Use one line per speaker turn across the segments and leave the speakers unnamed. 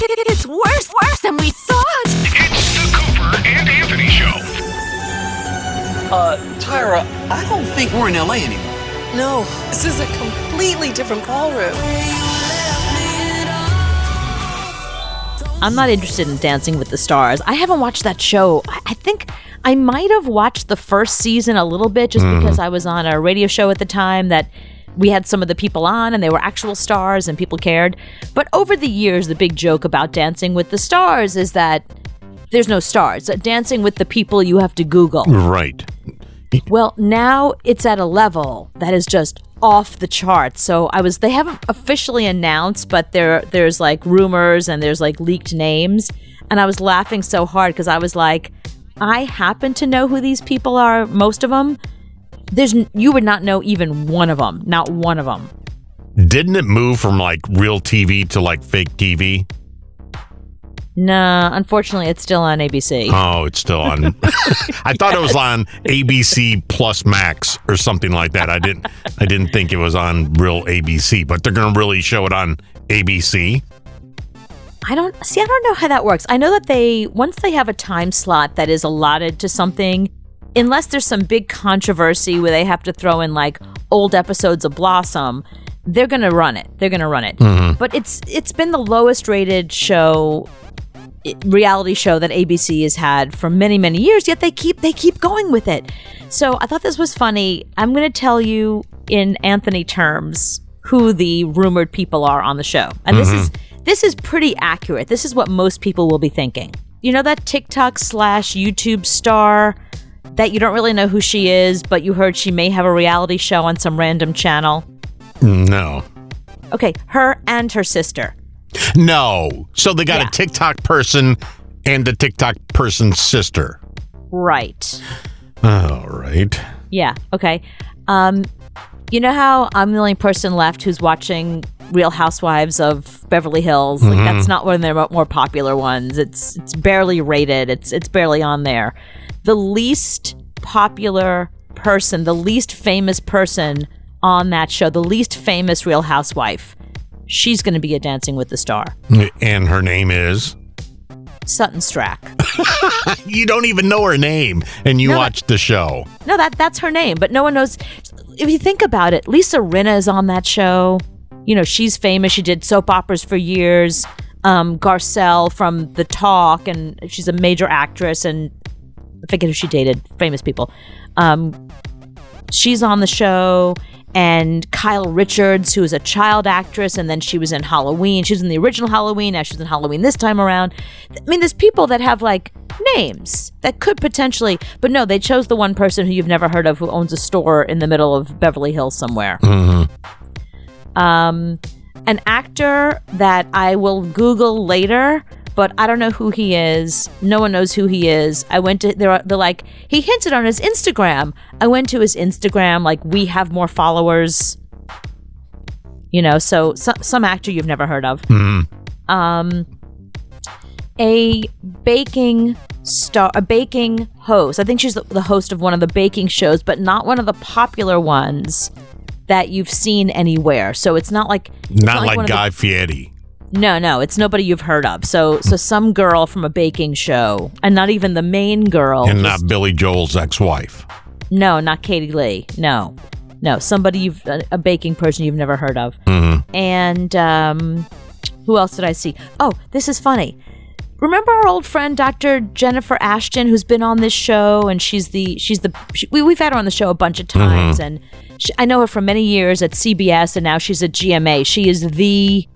It's worse than we thought.
It's the Cooper and Anthony Show.
Tyra, I don't think we're in LA anymore.
No, this is a completely different ballroom.
I'm not interested in Dancing with the Stars. I haven't watched that show. I think I might have watched the first season a little bit just because I was on a radio show at the time that we had some of the people on and they were actual stars and people cared. But over the years, the big joke about Dancing with the Stars is that there's no stars. Dancing with the people you have to Google.
Right.
Well, now it's at a level that is just off the charts. So they haven't officially announced, but there's like rumors and there's like leaked names. And I was laughing so hard because I was like, I happen to know who these people are, most of them. You would not know even one of them, not one of them.
Didn't it move from like real TV to like fake TV?
No, unfortunately, it's still on ABC.
Oh, it's still on. I thought it was on ABC Plus Max or something like that. I didn't think it was on real ABC, but they're going to really show it on ABC.
I don't know how that works. I know that once they have a time slot that is allotted to something, unless there's some big controversy where they have to throw in like old episodes of Blossom, they're going to run it. Mm-hmm. But it's been the lowest rated reality show that ABC has had for many, many years, yet they keep going with it. So I thought this was funny. I'm going to tell you in Anthony terms who the rumored people are on the show. And this is pretty accurate. This is what most people will be thinking. You know that TikTok/YouTube star that you don't really know who she is, but you heard she may have a reality show on some random channel?
No.
Okay, her and her sister.
No. So they got a TikTok person and the TikTok person's sister.
Right.
All right.
Yeah, okay. You know how I'm the only person left who's watching Real Housewives of Beverly Hills? Like, that's not one of their more popular ones. It's barely rated. It's barely on there. The least popular person, the least famous person on that show, the least famous Real Housewife, she's going to be a Dancing with the Star.
And her name is?
Sutton Strack.
You don't even know her name, and you watched the show.
No, that's her name, but no one knows. If you think about it, Lisa Rinna is on that show. You know, she's famous. She did soap operas for years. Garcelle from The Talk, and she's a major actress, and I forget who she dated, famous people. She's on the show. And Kyle Richards, who is a child actress, and then she was in Halloween. She was in the original Halloween. Now she's in Halloween this time around. I mean, there's people that have, like, names that could potentially... But no, they chose the one person who you've never heard of who owns a store in the middle of Beverly Hills somewhere.
Mm-hmm.
An actor that I will Google later... But I don't know who he is. No one knows who he is. I went to, they're like, he hinted on his Instagram. I went to his Instagram, like, we have more followers. You know, so some actor you've never heard of.
Mm-hmm.
A baking host. I think she's the host of one of the baking shows, but not one of the popular ones that you've seen anywhere. So it's not like...
Not like Guy Fieri.
No, it's nobody you've heard of. So some girl from a baking show, and not even the main girl.
And not Billy Joel's ex-wife.
No, not Katie Lee. No, somebody a baking person you've never heard of.
Mm-hmm.
And who else did I see? Oh, this is funny. Remember our old friend Dr. Jennifer Ashton, who's been on this show, and we've had her on the show a bunch of times, and I know her for many years at CBS, and now she's at GMA. She is the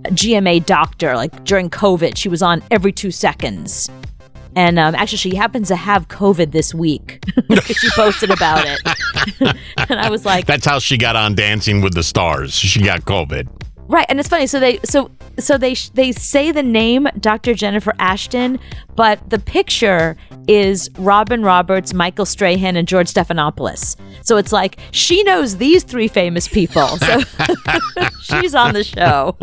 GMA doctor. Like, during COVID, she was on every 2 seconds. And actually, she happens to have COVID this week because she posted about it. And I was like...
That's how she got on Dancing with the Stars. She got COVID.
Right, and it's funny. So they say the name Dr. Jennifer Ashton, but the picture is Robin Roberts, Michael Strahan, and George Stephanopoulos. So it's like she knows these three famous people. So she's on the show.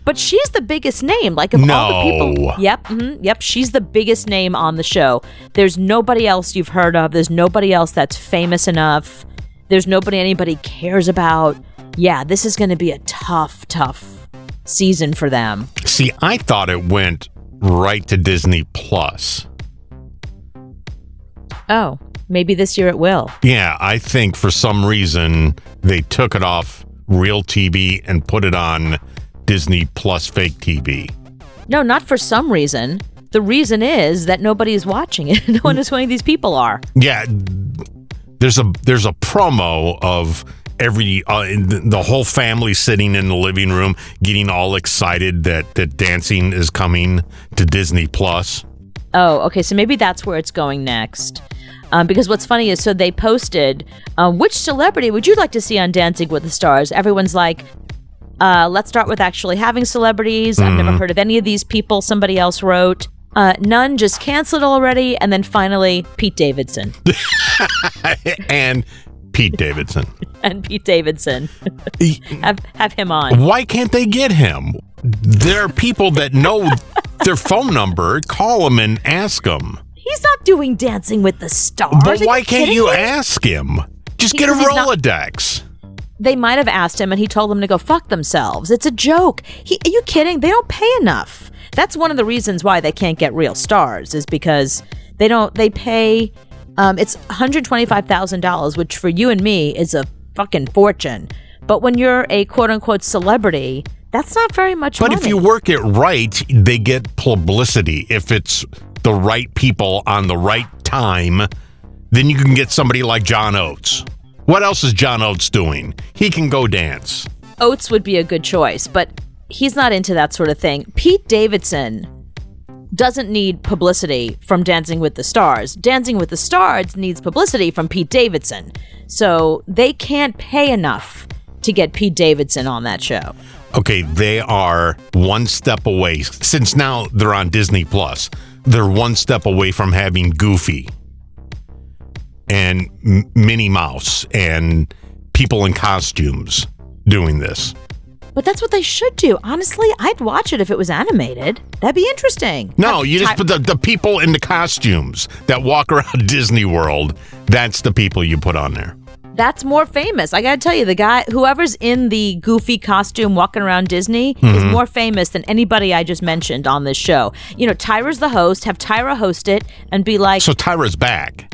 But she's the biggest name. Like, of all the people. Yep. She's the biggest name on the show. There's nobody else you've heard of. There's nobody else that's famous enough. There's nobody anybody cares about. Yeah, this is going to be a tough season for them.
See, I thought it went right to Disney Plus.
Oh, maybe this year it will.
Yeah, I think for some reason they took it off real TV and put it on Disney Plus fake TV.
No, not for some reason. The reason is that nobody is watching it. No one knows who any of these people are.
Yeah, there's a promo of the whole family sitting in the living room getting all excited that dancing is coming to Disney Plus.
Oh, okay. So maybe that's where it's going next. Because what's funny is, so they posted, which celebrity would you like to see on Dancing with the Stars? Everyone's like, let's start with actually having celebrities. I've never heard of any of these people. Somebody else wrote, none, just canceled already. And then finally, Pete Davidson.
And Pete Davidson.
And Pete Davidson. have him on.
Why can't they get him? There are people that know their phone number. Call him and ask him.
He's not doing Dancing with the Stars.
But why can't you ask him? Just get a Rolodex.
They might have asked him and he told them to go fuck themselves. It's a joke. Are you kidding? They don't pay enough. That's one of the reasons why they can't get real stars, is because they pay, it's $125,000, which for you and me is a fucking fortune. But when you're a quote unquote celebrity, that's not very much money.
But if you work it right, they get publicity. If it's the right people on the right time, then you can get somebody like John Oates. What else is John Oates doing? He can go dance.
Oates would be a good choice, but he's not into that sort of thing. Pete Davidson doesn't need publicity from Dancing with the Stars. Dancing with the Stars needs publicity from Pete Davidson. So they can't pay enough to get Pete Davidson on that show.
Okay, they are one step away. Since now they're on Disney Plus, they're one step away from having Goofy and Minnie Mouse and people in costumes doing this.
But that's what they should do. Honestly, I'd watch it if it was animated. That'd be interesting.
No, you just put the people in the costumes that walk around Disney World. That's the people you put on there.
That's more famous. I gotta tell you, the guy, whoever's in the Goofy costume walking around Disney is more famous than anybody I just mentioned on this show. You know, Tyra's the host. Have Tyra host it and be like...
So Tyra's back.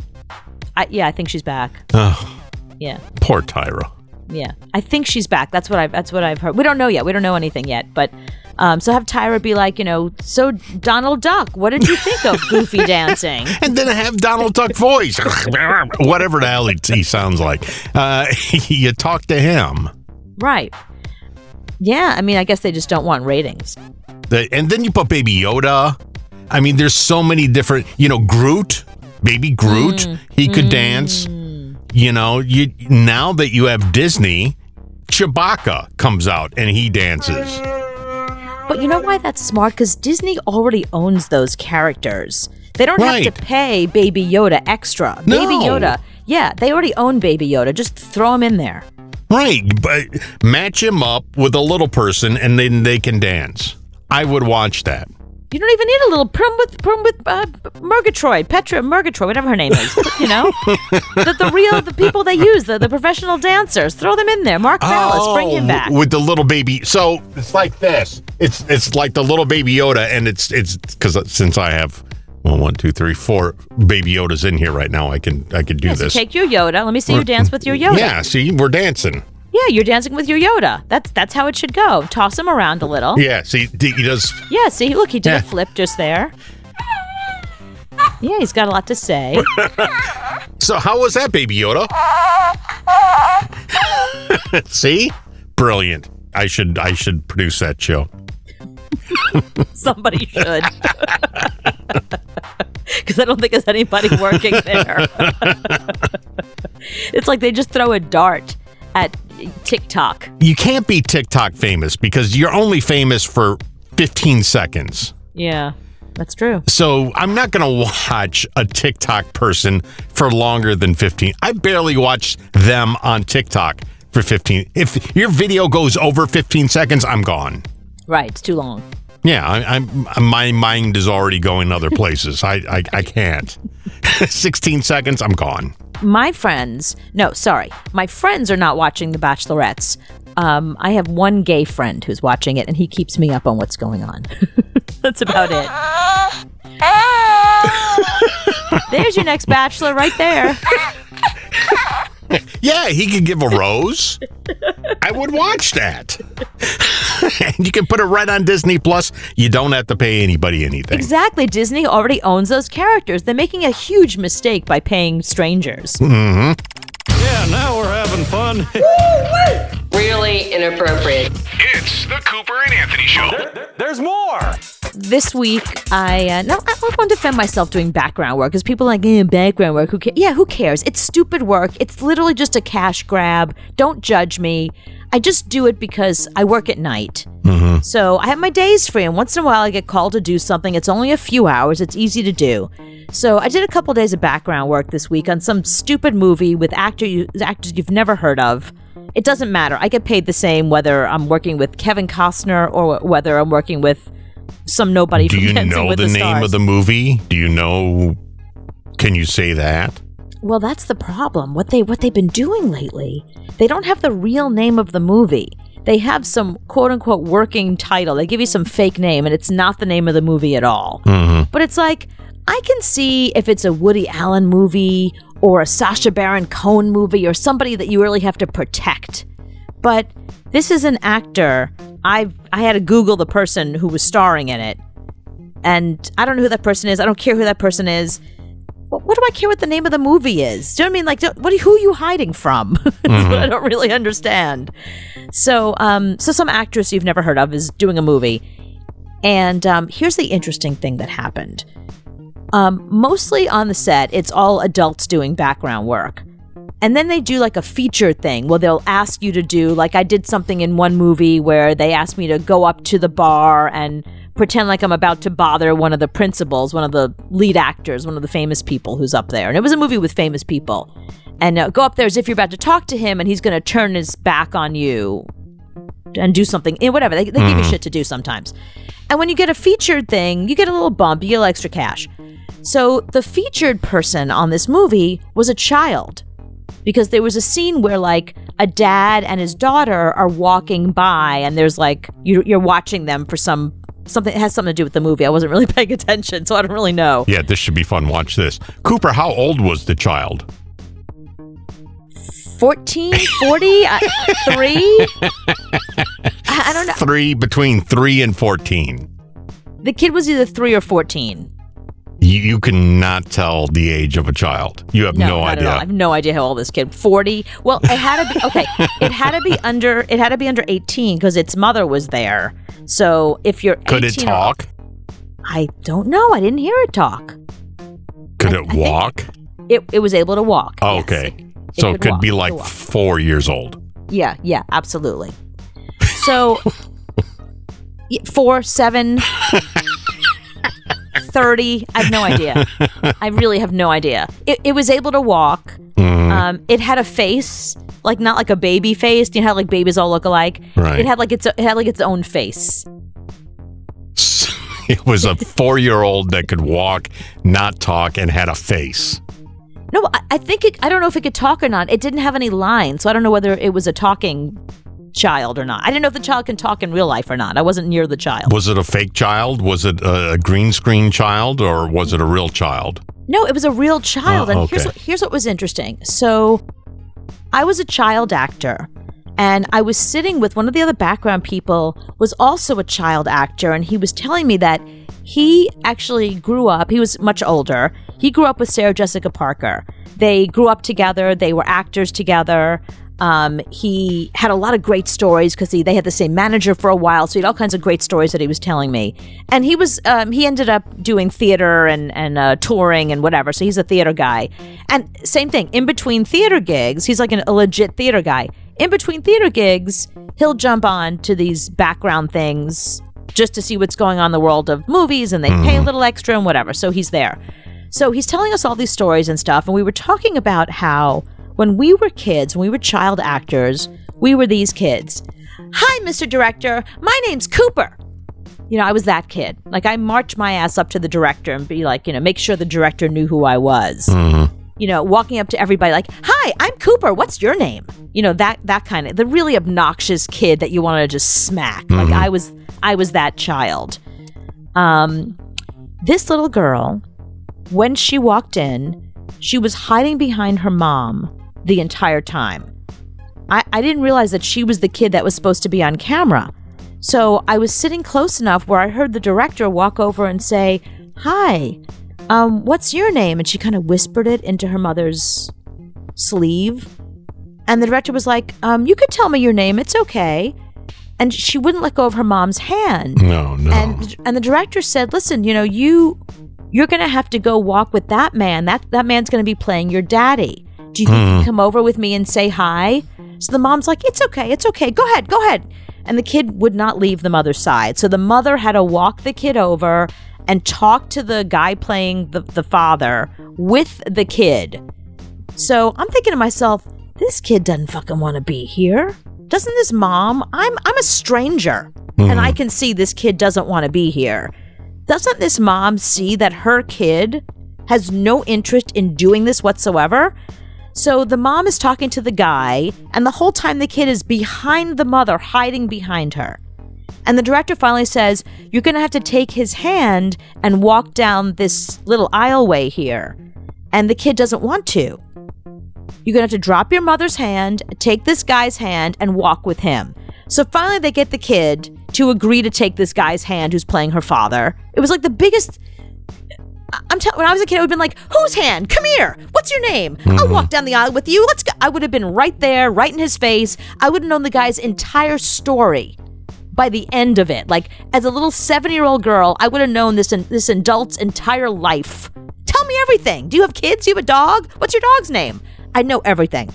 I think she's back.
Oh,
yeah.
Poor Tyra.
Yeah, I think she's back. That's what I've heard. We don't know yet. We don't know anything yet. But so have Tyra be like, so Donald Duck, what did you think of Goofy dancing?
And then have Donald Duck voice, whatever the hell he sounds like. You talk to him,
right? Yeah, I mean, I guess they just don't want ratings.
And then you put Baby Yoda. I mean, there's so many different. Groot, Baby Groot, he could dance. Now that you have Disney, Chewbacca comes out and he dances.
But you know why that's smart? Because Disney already owns those characters. They don't have to pay Baby Yoda extra.
No.
Baby Yoda, yeah, they already own Baby Yoda. Just throw him in there.
Right, but match him up with a little person and then they can dance. I would watch that.
You don't even need a little prom with Murgatroyd, Petra Murgatroyd, whatever her name is. The people they use, the professional dancers, throw them in there. Mark Ballas, bring him back
with the little baby. So it's like this. It's like the little Baby Yoda, and it's because since I have 1, 2, 3, 4 Baby Yodas in here right now, I can do this.
So take your Yoda. Let me see you dance with your Yoda.
Yeah, see, we're dancing.
Yeah, you're dancing with your Yoda. That's how it should go. Toss him around a little.
Yeah, see, he does.
Yeah, see, look, he did a flip just there. Yeah, he's got a lot to say.
So how was that, Baby Yoda? See? Brilliant. I should produce that show.
Somebody should. Because I don't think there's anybody working there. It's like they just throw a dart at TikTok.
You can't be TikTok famous because you're only famous for 15 seconds.
Yeah, that's true.
So I'm not going to watch a TikTok person for longer than 15. I barely watch them on TikTok for 15. If your video goes over 15 seconds, I'm gone.
Right, it's too long.
Yeah, my mind is already going other places. I can't. 16 seconds, I'm gone.
My friends are not watching The Bachelorettes. I have one gay friend who's watching it, and he keeps me up on what's going on. That's about it. There's your next bachelor right there.
Yeah, he could give a rose. I would watch that. And you can put it right on Disney Plus. You don't have to pay anybody anything.
Exactly. Disney already owns those characters. They're making a huge mistake by paying strangers.
Mm-hmm.
Yeah, now we're having fun.
Really inappropriate.
It's the Cooper and Anthony Show.
There's more.
This week, I want to defend myself doing background work because people are like, background work, who cares? Yeah, who cares? It's stupid work. It's literally just a cash grab. Don't judge me. I just do it because I work at night.
Mm-hmm.
So I have my days free, and once in a while I get called to do something. It's only a few hours. It's easy to do. So I did a couple days of background work this week on some stupid movie with actors you've never heard of. It doesn't matter. I get paid the same whether I'm working with Kevin Costner or whether I'm working with some nobody from Dancing with the Stars.
Do you know the name of the movie? Do you know? Can you say that?
Well, that's the problem. What they've been doing lately, they don't have the real name of the movie. They have some quote-unquote working title. They give you some fake name, and it's not the name of the movie at all.
Mm-hmm.
But it's like, I can see if it's a Woody Allen movie or a Sacha Baron Cohen movie or somebody that you really have to protect. But this is an actor. I had to Google the person who was starring in it. And I don't know who that person is. I don't care who that person is. What do I care what the name of the movie is? Do you know what I mean? Like, who are you hiding from?
Mm-hmm.
I don't really understand. So some actress you've never heard of is doing a movie. And here's the interesting thing that happened. Mostly on the set, it's all adults doing background work. And then they do like a featured thing where they'll ask you to do, like I did something in one movie where they asked me to go up to the bar and pretend like I'm about to bother one of the principals, one of the lead actors, one of the famous people who's up there. And it was a movie with famous people. And go up there as if you're about to talk to him and he's going to turn his back on you and do something, whatever. They give you shit to do sometimes. And when you get a featured thing, you get a little bump, you get a little extra cash. So the featured person on this movie was a child. Because there was a scene where, like, a dad and his daughter are walking by, and there's, like, you're watching them for something that has something to do with the movie. I wasn't really paying attention, so I don't really know.
Yeah, this should be fun. Watch this. Cooper, how old was the child?
14, 40, 3? I don't know.
Between 3 and 14.
The kid was either 3 or 14.
You cannot tell the age of a child. You have no idea.
I have no idea how old this kid. 40. Well, it had to be okay. It had to be under 18 because its mother was there. So if you're 18,
could it talk?
I don't know. I didn't hear it talk.
Could it walk?
It was able to walk.
Oh,
yes.
okay. So it could be like 4 years old.
Yeah, absolutely. So 4, 7. 30. I have no idea. I really have no idea. It was able to walk.
Mm.
It had a face, like not like a baby face. You know how like babies all look alike?
Right.
It had like its own face.
It was a 4-year-old that could walk, not talk, and had a face.
No, I think I don't know if it could talk or not. It didn't have any lines, so I don't know whether it was a talking child or not. I didn't know if the child can talk in real life or not. I wasn't near the child.
Was it a fake child? Was it a green screen child, or was it a real child?
No, it was a real child.
Oh,
and here's what was interesting. So I was a child actor, and I was sitting with one of the other background people was also a child actor, and he was telling me that he actually grew up, he was much older, he grew up with Sarah Jessica Parker. They grew up together, they were actors together. He had a lot of great stories because they had the same manager for a while, so he had all kinds of great stories that he was telling me. And he ended up doing theater and touring and whatever, so he's a theater guy. And same thing, in between theater gigs, he's like a legit theater guy. In between theater gigs, he'll jump on to these background things just to see what's going on in the world of movies, and they pay a little extra and whatever, so he's there. So he's telling us all these stories and stuff, and we were talking about how when we were kids, when we were child actors, we were these kids. Hi, Mr. Director. My name's Cooper. You know, I was that kid. Like, I marched my ass up to the director and be like, make sure the director knew who I was. walking up to everybody like, "Hi, I'm Cooper. What's your name?" That kind of, the really obnoxious kid that you want to just smack. Like I was that child. This little girl, when she walked in, she was hiding behind her mom the entire time. I didn't realize that she was the kid that was supposed to be on camera. So I was sitting close enough where I heard the director walk over and say, "Hi, what's your name?" And she kind of whispered it into her mother's sleeve. And the director was like, "You could tell me your name. It's okay." And she wouldn't let go of her mom's hand.
No.
And the director said, "Listen, you're going to have to go walk with that man. That man's going to be playing your daddy. Do you think you can come over with me and say hi?" So the mom's like, It's okay. Go ahead. And the kid would not leave the mother's side. So the mother had to walk the kid over and talk to the guy playing the father with the kid. So I'm thinking to myself, this kid doesn't fucking want to be here. Doesn't this mom? I'm a stranger, and I can see this kid doesn't want to be here. Doesn't this mom see that her kid has no interest in doing this whatsoever? So the mom is talking to the guy, and the whole time the kid is behind the mother, hiding behind her. And the director finally says, "You're going to have to take his hand and walk down this little aisleway here." And the kid doesn't want to. You're going to have to drop your mother's hand, take this guy's hand, and walk with him. So finally they get the kid to agree to take this guy's hand who's playing her father. It was like the biggest... when I was a kid, I would have been like, "Whose hand? Come here. What's your name? I'll walk down the aisle with you. Let's go." I would have been right there, right in his face. I would have known the guy's entire story by the end of it. Like, as a little 7-year-old girl, I would have known this adult's entire life. Tell me everything. Do you have kids? Do you have a dog? What's your dog's name? I know everything.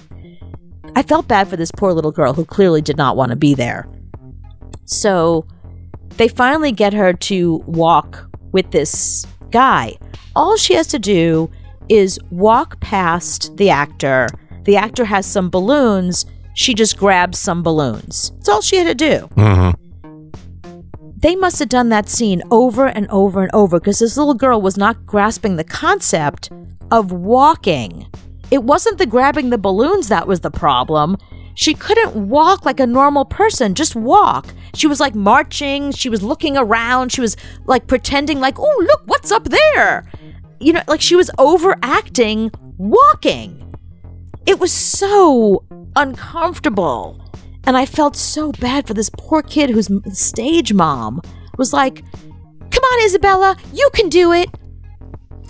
I felt bad for this poor little girl who clearly did not want to be there. So they finally get her to walk with this guy. All she has to do is walk past the actor. The actor has some balloons. She just grabs some balloons. That's all she had to do. They must have done that scene over and over and over because this little girl was not grasping the concept of walking. It wasn't the grabbing the balloons that was the problem. She couldn't walk like a normal person, just walk. She was like marching. She was looking around. She was like pretending like, "Oh, look, what's up there?" Like she was overacting walking. It was so uncomfortable. And I felt so bad for this poor kid whose stage mom was like, "Come on, Isabella, you can do it."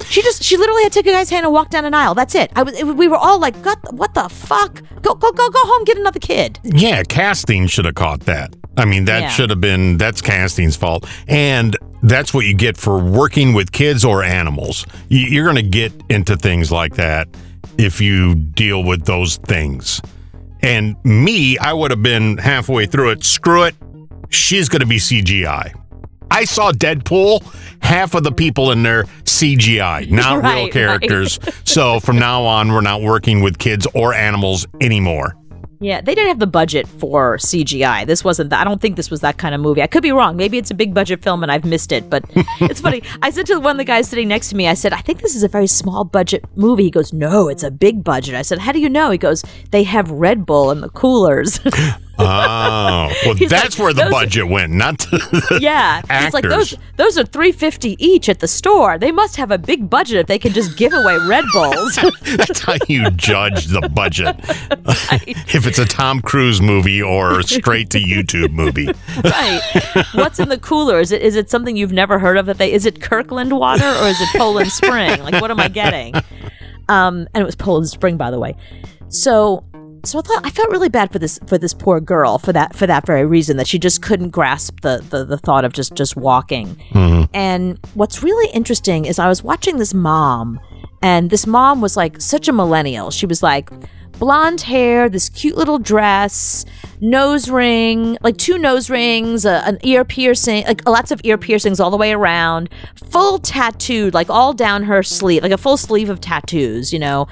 She literally had to take a guy's hand and walk down an aisle. That's it. We were all like, "What the fuck? Go home, get another kid."
Yeah, casting should have caught that. I mean, that's casting's fault. And that's what you get for working with kids or animals. You're going to get into things like that if you deal with those things. And me, I would have been halfway through it. Screw it. She's going to be CGI. I saw Deadpool. Half of the people in there CGI, not real characters. Right. So from now on, we're not working with kids or animals anymore.
Yeah, they didn't have the budget for CGI. This wasn't I don't think this was that kind of movie. I could be wrong. Maybe it's a big budget film and I've missed it, but it's funny. I said to one of the guys sitting next to me, I said, "I think this is a very small budget movie." He goes, "No, it's a big budget." I said, "How do you know?" He goes, "They have Red Bull in the coolers."
Oh, well, that's like, where the budget went, not to the actors.
It's like those are $3.50 each at the store. They must have a big budget if they can just give away Red Bulls.
That's how you judge the budget. If it's a Tom Cruise movie or straight to YouTube movie.
Right. What's in the cooler? Is it something you've never heard of? Is it Kirkland water or is it Poland Spring? Like, what am I getting? And it was Poland Spring, by the way. So I felt really bad for this poor girl for that very reason, that she just couldn't grasp the thought of just walking. Mm-hmm. And what's really interesting is I was watching this mom, and this mom was like such a millennial. She was like blonde hair, this cute little dress, nose ring, like 2 nose rings, an ear piercing, like lots of ear piercings all the way around, full tattooed, like all down her sleeve, like a full sleeve of tattoos, And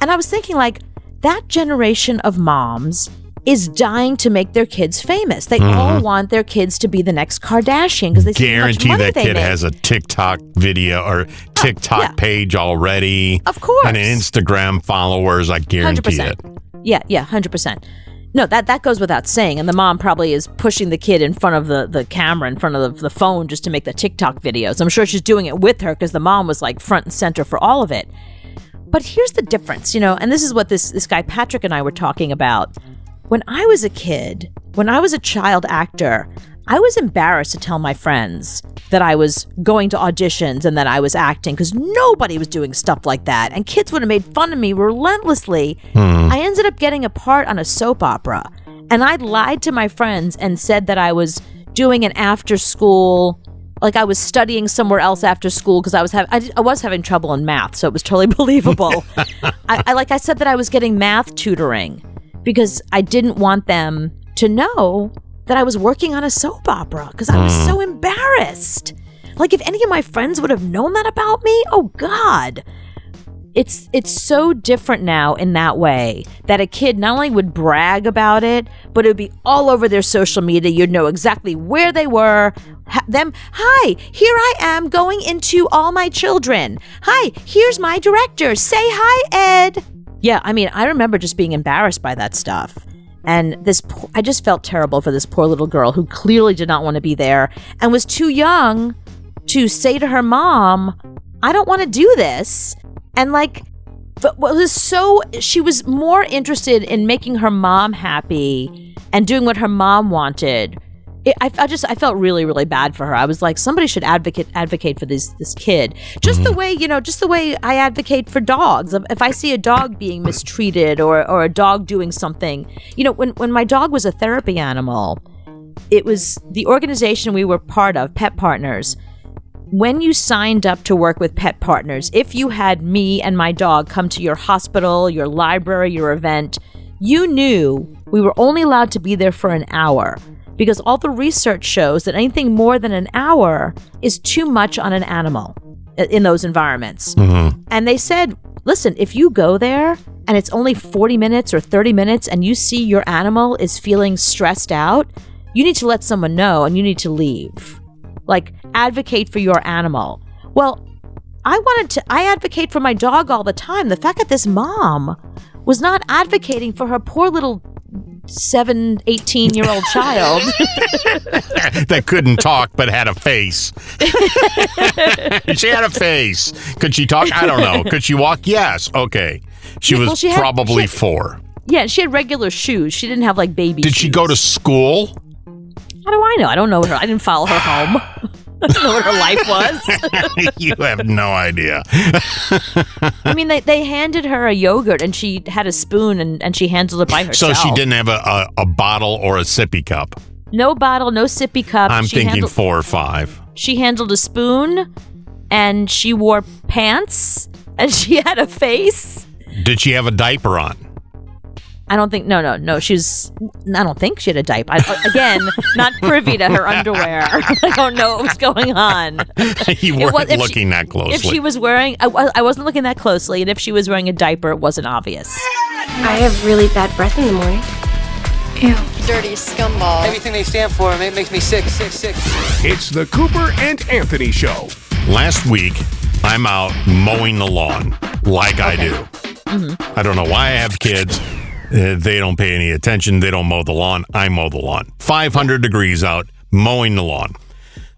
I was thinking, like, that generation of moms is dying to make their kids famous. They all want their kids to be the next Kardashian because they see how much money
that
they
kid
make.
has a TikTok video or TikTok page already.
Of course.
And Instagram followers, I guarantee
100%.
it.
Yeah, 100%. No, that goes without saying. And the mom probably is pushing the kid in front of the camera, in front of the phone, just to make the TikTok videos. I'm sure she's doing it with her because the mom was like front and center for all of it. But here's the difference, and this is what this guy Patrick and I were talking about. When I was a kid, when I was a child actor, I was embarrassed to tell my friends that I was going to auditions and that I was acting because nobody was doing stuff like that. And kids would have made fun of me relentlessly. I ended up getting a part on a soap opera. And I lied to my friends and said that I was doing an after school, like I was studying somewhere else after school because I was having trouble in math. So it was totally believable. I said that I was getting math tutoring because I didn't want them to know that I was working on a soap opera because I was so embarrassed. Like if any of my friends would have known that about me, oh God. It's so different now in that way that a kid not only would brag about it, but it would be all over their social media. You'd know exactly where they were. Hi, here I am going into All My Children. Hi, here's my director. Say hi, Ed. Yeah, I mean, I remember just being embarrassed by that stuff. And I just felt terrible for this poor little girl who clearly did not want to be there and was too young to say to her mom, I don't want to do this. And she was more interested in making her mom happy and doing what her mom wanted. I felt really, really bad for her. I was like, somebody should advocate for this kid. Just the way I advocate for dogs. If I see a dog being mistreated or a dog doing something, when my dog was a therapy animal, it was the organization we were part of, Pet Partners. When you signed up to work with Pet Partners, if you had me and my dog come to your hospital, your library, your event, you knew we were only allowed to be there for an hour because all the research shows that anything more than an hour is too much on an animal in those environments. And they said, listen, if you go there and it's only 40 minutes or 30 minutes and you see your animal is feeling stressed out, you need to let someone know and you need to leave. Like, advocate for your animal. Well, I advocate for my dog all the time. The fact that this mom was not advocating for her poor little 18-year-old child.
That couldn't talk but had a face. She had a face. Could she talk? I don't know. Could she walk? Yes. Okay. She was probably 4.
Yeah, she had regular shoes. She didn't have like baby shoes.
Did she go to school?
How do I know? I don't know her. I didn't follow her home. I don't know what her life was.
You have no idea.
I mean, they handed her a yogurt and she had a spoon and she handled it by herself.
So she didn't have a bottle or a sippy cup?
No bottle, no sippy cup.
I'm thinking 4 or 5.
She handled a spoon and she wore pants and she had a face.
Did she have a diaper on?
I don't think, no. I don't think she had a diaper. Again, not privy to her underwear. I don't know what was going on.
You weren't looking that closely.
If she was wearing, I wasn't looking that closely, and if she was wearing a diaper, it wasn't obvious.
I have really bad breath in the morning.
Ew. Dirty scumball.
Everything they stand for makes me sick.
It's the Cooper and Anthony Show.
Last week, I'm out mowing the lawn like I do. I don't know why I have kids. They don't pay any attention. They don't mow the lawn. I mow the lawn. 500 degrees out, mowing the lawn.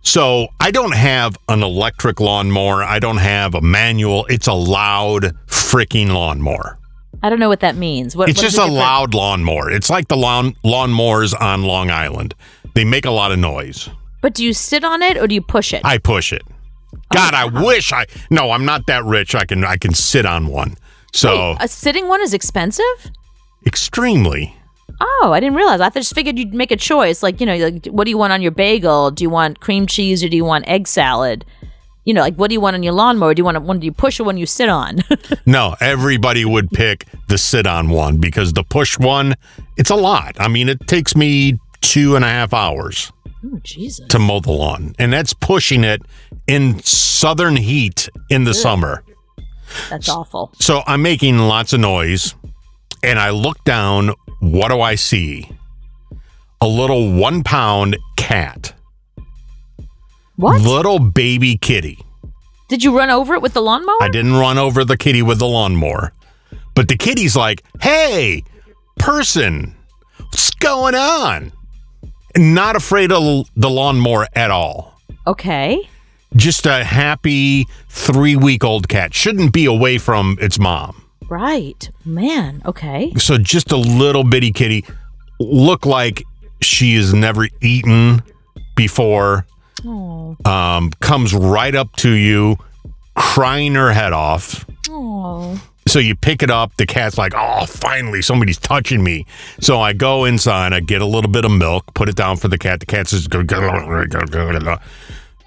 So I don't have an electric lawnmower. I don't have a manual. It's a loud freaking lawnmower.
I don't know what that means.
It's just a loud lawnmower. It's like the lawnmowers on Long Island. They make a lot of noise.
But do you sit on it or do you push it?
I push it. God, I wish No, I'm not that rich. I can sit on one. So
wait, a sitting one is expensive?
Extremely.
Oh, I didn't realize. I just figured you'd make a choice. Like, what do you want on your bagel? Do you want cream cheese or do you want egg salad? What do you want on your lawnmower? Do you want one do you push or one you sit on?
No, everybody would pick the sit-on one because the push one, it's a lot. I mean, it takes me 2.5 hours to mow the lawn. And that's pushing it in southern heat in the summer.
That's awful.
So I'm making lots of noise. And I look down, what do I see? A little 1-pound cat.
What?
Little baby kitty.
Did you run over it with the lawnmower?
I didn't run over the kitty with the lawnmower. But the kitty's like, hey, person, what's going on? Not afraid of the lawnmower at all.
Okay.
Just a happy 3-week-old cat. Shouldn't be away from its mom.
Right. Man, okay.
So just a little bitty kitty. Look like she has never eaten before.
Oh.
Comes right up to you, crying her head off.
Oh.
So you pick it up. The cat's like, oh, finally, somebody's touching me. So I go inside. I get a little bit of milk, put it down for the cat. The cat says,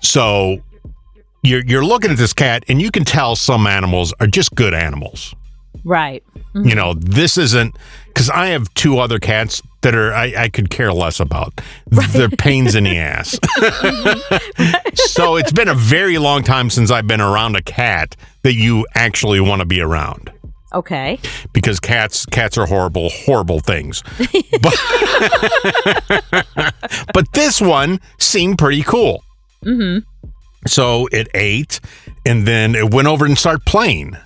so you're looking at this cat, and you can tell some animals are just good animals.
Right. Mm-hmm.
You know, this isn't, because I have 2 other cats that are I could care less about. Right. They're pains in the ass. So it's been a very long time since I've been around a cat that you actually want to be around.
Okay.
Because cats are horrible, horrible things. But this one seemed pretty cool.
Mm-hmm.
So it ate, and then it went over and started playing.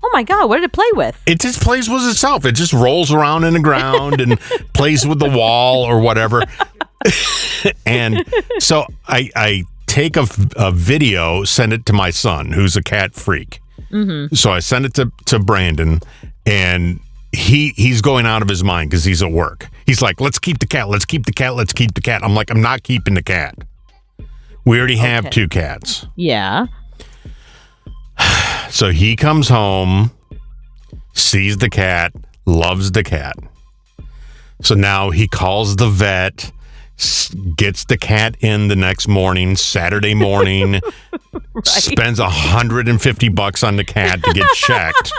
Oh my God, what did it play with?
It just plays with itself. It just rolls around in the ground and plays with the wall or whatever. And so I take a video, send it to my son, who's a cat freak. Mm-hmm. So I send it to Brandon, and he's going out of his mind because he's at work. He's like, let's keep the cat, let's keep the cat, let's keep the cat. I'm like, I'm not keeping the cat. We already have 2 cats.
Yeah.
So he comes home, sees the cat, loves the cat. So now he calls the vet, gets the cat in the next morning, Saturday morning, right. Spends $150 on the cat to get checked.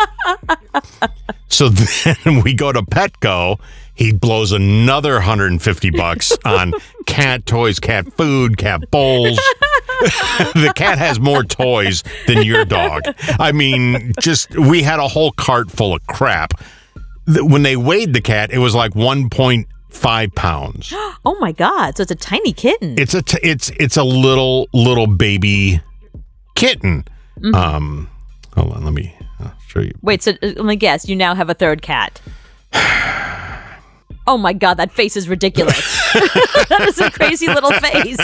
So then we go to Petco. He blows another $150 on cat toys, cat food, cat bowls. The cat has more toys than your dog. I mean, we had a whole cart full of crap. When they weighed the cat, it was like 1.5 pounds.
Oh my God! So it's a tiny kitten.
It's a little baby kitten. Mm-hmm. Hold on, let me show you.
Wait, so let me guess. You now have a 3rd cat. Oh my God, that face is ridiculous. That is a crazy little face.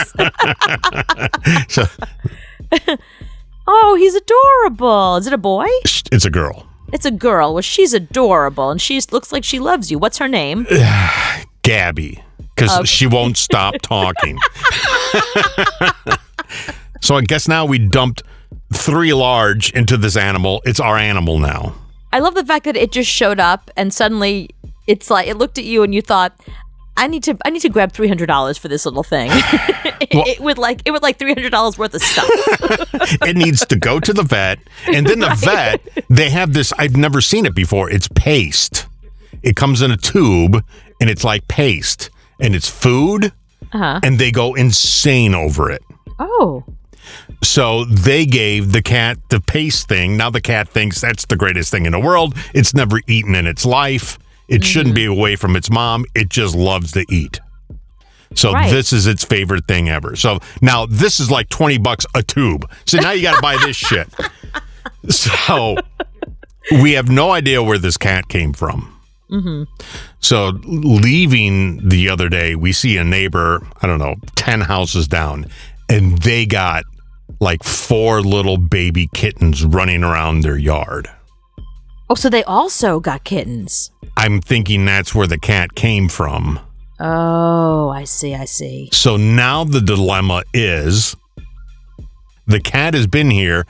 Oh, he's adorable. Is it a boy?
It's a girl.
It's a girl. Well, she's adorable, and she looks like she loves you. What's her name?
Gabby, because she won't stop talking. So I guess now we dumped 3 large into this animal. It's our animal now.
I love the fact that it just showed up, and suddenly it's like it looked at you, and you thought, I need to grab $300 for this little thing. It would like $300 worth of stuff.
It needs to go to the vet, and then the vet, they have this. I've never seen it before. It's paste. It comes in a tube, and it's like paste, and it's food, and they go insane over it.
Oh.
So they gave the cat the paste thing. Now the cat thinks that's the greatest thing in the world. It's never eaten in its life. It shouldn't be away from its mom. It just loves to eat. So This is its favorite thing ever. So now this is like $20 a tube. So now you got to buy this shit. So we have no idea where this cat came from. Mm-hmm. So leaving the other day, we see a neighbor, 10 houses down, and they got like 4 little baby kittens running around their yard.
Oh, so they also got kittens.
I'm thinking that's where the cat came from.
Oh, I see.
So now the dilemma is the cat has been here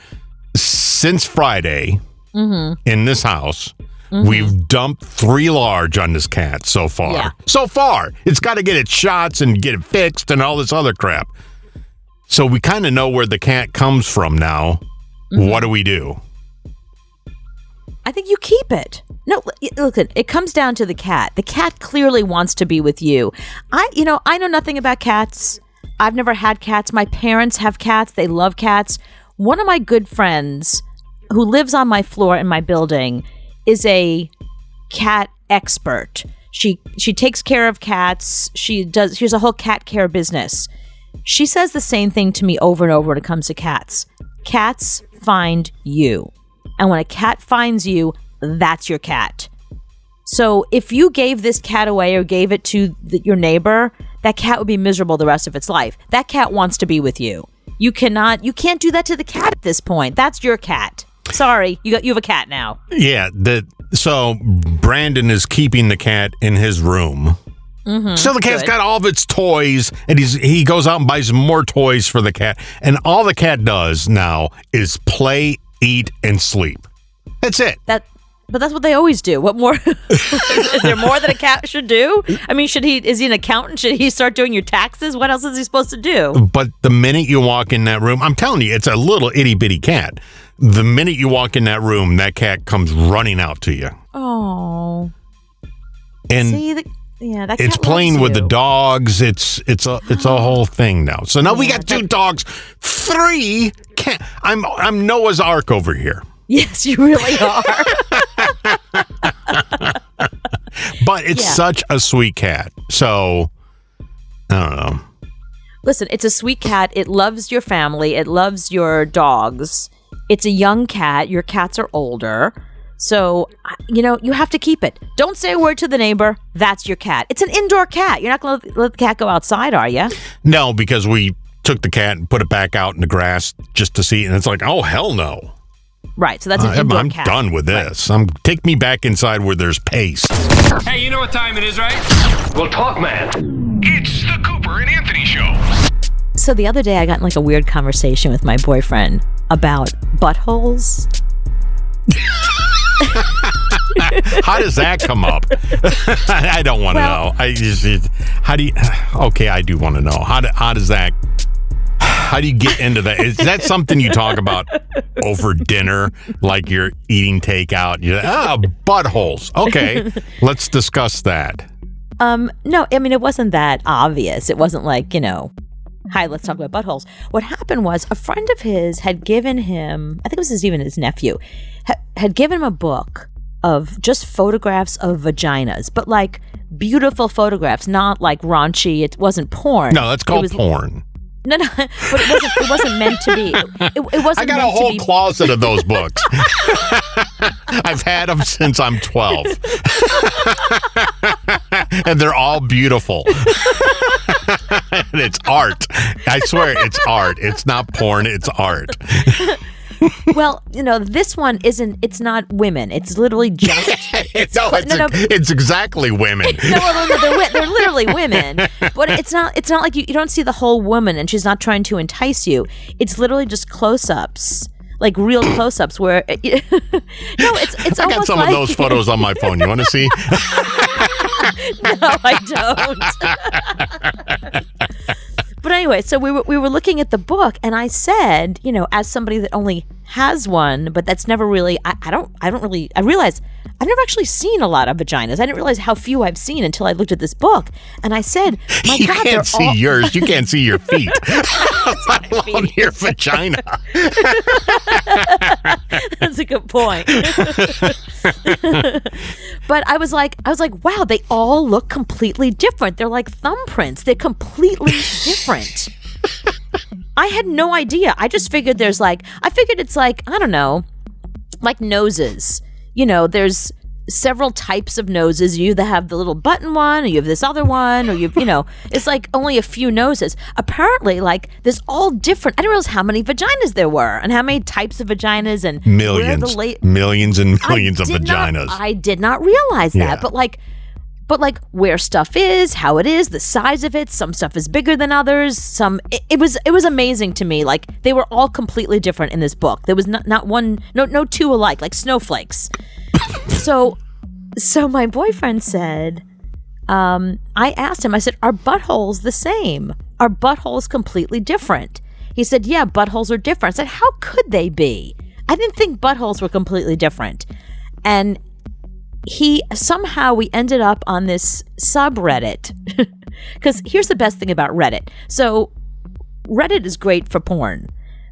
since Friday in this house. Mm-hmm. We've dumped 3 large on this cat so far. Yeah. So far. It's got to get its shots and get it fixed and all this other crap. So we kind of know where the cat comes from now. Mm-hmm. What do we do?
I think you keep it. No, look, it comes down to the cat. The cat clearly wants to be with you. I know nothing about cats. I've never had cats. My parents have cats. They love cats. One of my good friends who lives on my floor in my building is a cat expert. She takes care of cats. She has a whole cat care business. She says the same thing to me over and over when it comes to cats. Cats find you. And when a cat finds you, that's your cat. So if you gave this cat away or gave it to your neighbor, that cat would be miserable the rest of its life. That cat wants to be with you. You can't do that to the cat at this point. That's your cat. Sorry, you have a cat now.
Yeah, so Brandon is keeping the cat in his room. Mm-hmm, so the cat's got all of its toys, and he goes out and buys more toys for the cat. And all the cat does now is play, eat, and sleep. That's it.
But that's what they always do. What more? Is there more that a cat should do? I mean, is he an accountant? Should he start doing your taxes? What else is he supposed to do?
But the minute you walk in that room, I'm telling you, it's a little itty bitty cat. The minute you walk in that room, that cat comes running out to you.
Oh.
And
see, that cat
it's playing with the dogs. It's a whole thing now. So now we got 2 dogs, 3 cat. I'm Noah's Ark over here.
Yes, you really are.
But it's such a sweet cat. So, I don't know.
Listen, it's a sweet cat. It loves your family. It loves your dogs. It's a young cat. Your cats are older. So, you have to keep it. Don't say a word to the neighbor. That's your cat. It's an indoor cat. You're not going to let the cat go outside, are you?
No, because we took the cat and put it back out in the grass just to see. And it's like, oh, hell no.
Right, so that's an indoor cat.
I'm done with this. Right. Take me back inside where there's pace.
Hey, you know what time it is, right?
Well, talk, man. It's the Cooper and Anthony Show.
So the other day I got in like a weird conversation with my boyfriend about buttholes.
How does that come up? I don't want to know. Okay, I do want to know. How do you get into that? Is that something you talk about over dinner, like you're eating takeout? Buttholes. Okay, let's discuss that.
No, I mean, it wasn't that obvious. It wasn't like, hi, let's talk about buttholes. What happened was a friend of his had given him, I think it was even his nephew, had given him a book of just photographs of vaginas, but like beautiful photographs, not like raunchy. It wasn't porn.
No, that's called porn.
No, but it wasn't meant to be. It wasn't.
I got a whole closet of those books. I've had them since I'm 12, and they're all beautiful. And it's art. I swear, it's art. It's not porn. It's art.
Well, this one isn't. It's not women. It's literally just.
It's exactly women.
No, they're literally women. But it's not. It's not like you don't see the whole woman, and she's not trying to entice you. It's literally just close-ups, like real close-ups. Where no, it's
I
almost
got some of those photos on my phone. You want to see?
No, I don't. But anyway, so we were looking at the book, and I said, as somebody that only has one, but that's never really, I realized I've never actually seen a lot of vaginas. I didn't realize how few I've seen until I looked at this book, and I said, my
you
God,
can't see yours. You can't see your feet. Let alone your vagina.
That's a good point. But I was like, wow, they all look completely different. They're like thumbprints. They're completely different. I had no idea. I just figured it's like, I don't know, like noses. There's several types of noses. You either have the little button one, or you have this other one, or it's like only a few noses. Apparently, like, there's all different. I didn't realize how many vaginas there were, and how many types of vaginas, and
millions and millions of vaginas.
I did not realize that,
Yeah.
but like where stuff is, how it is, the size of it. Some stuff is bigger than others. It was amazing to me. Like, they were all completely different in this book. There was not one, no two alike, like snowflakes. So my boyfriend said, I asked him, I said, are buttholes the same? Are buttholes completely different? He said, yeah, buttholes are different. I said, how could they be? I didn't think buttholes were completely different. And we ended up on this subreddit. Because here's the best thing about Reddit. So Reddit is great for porn.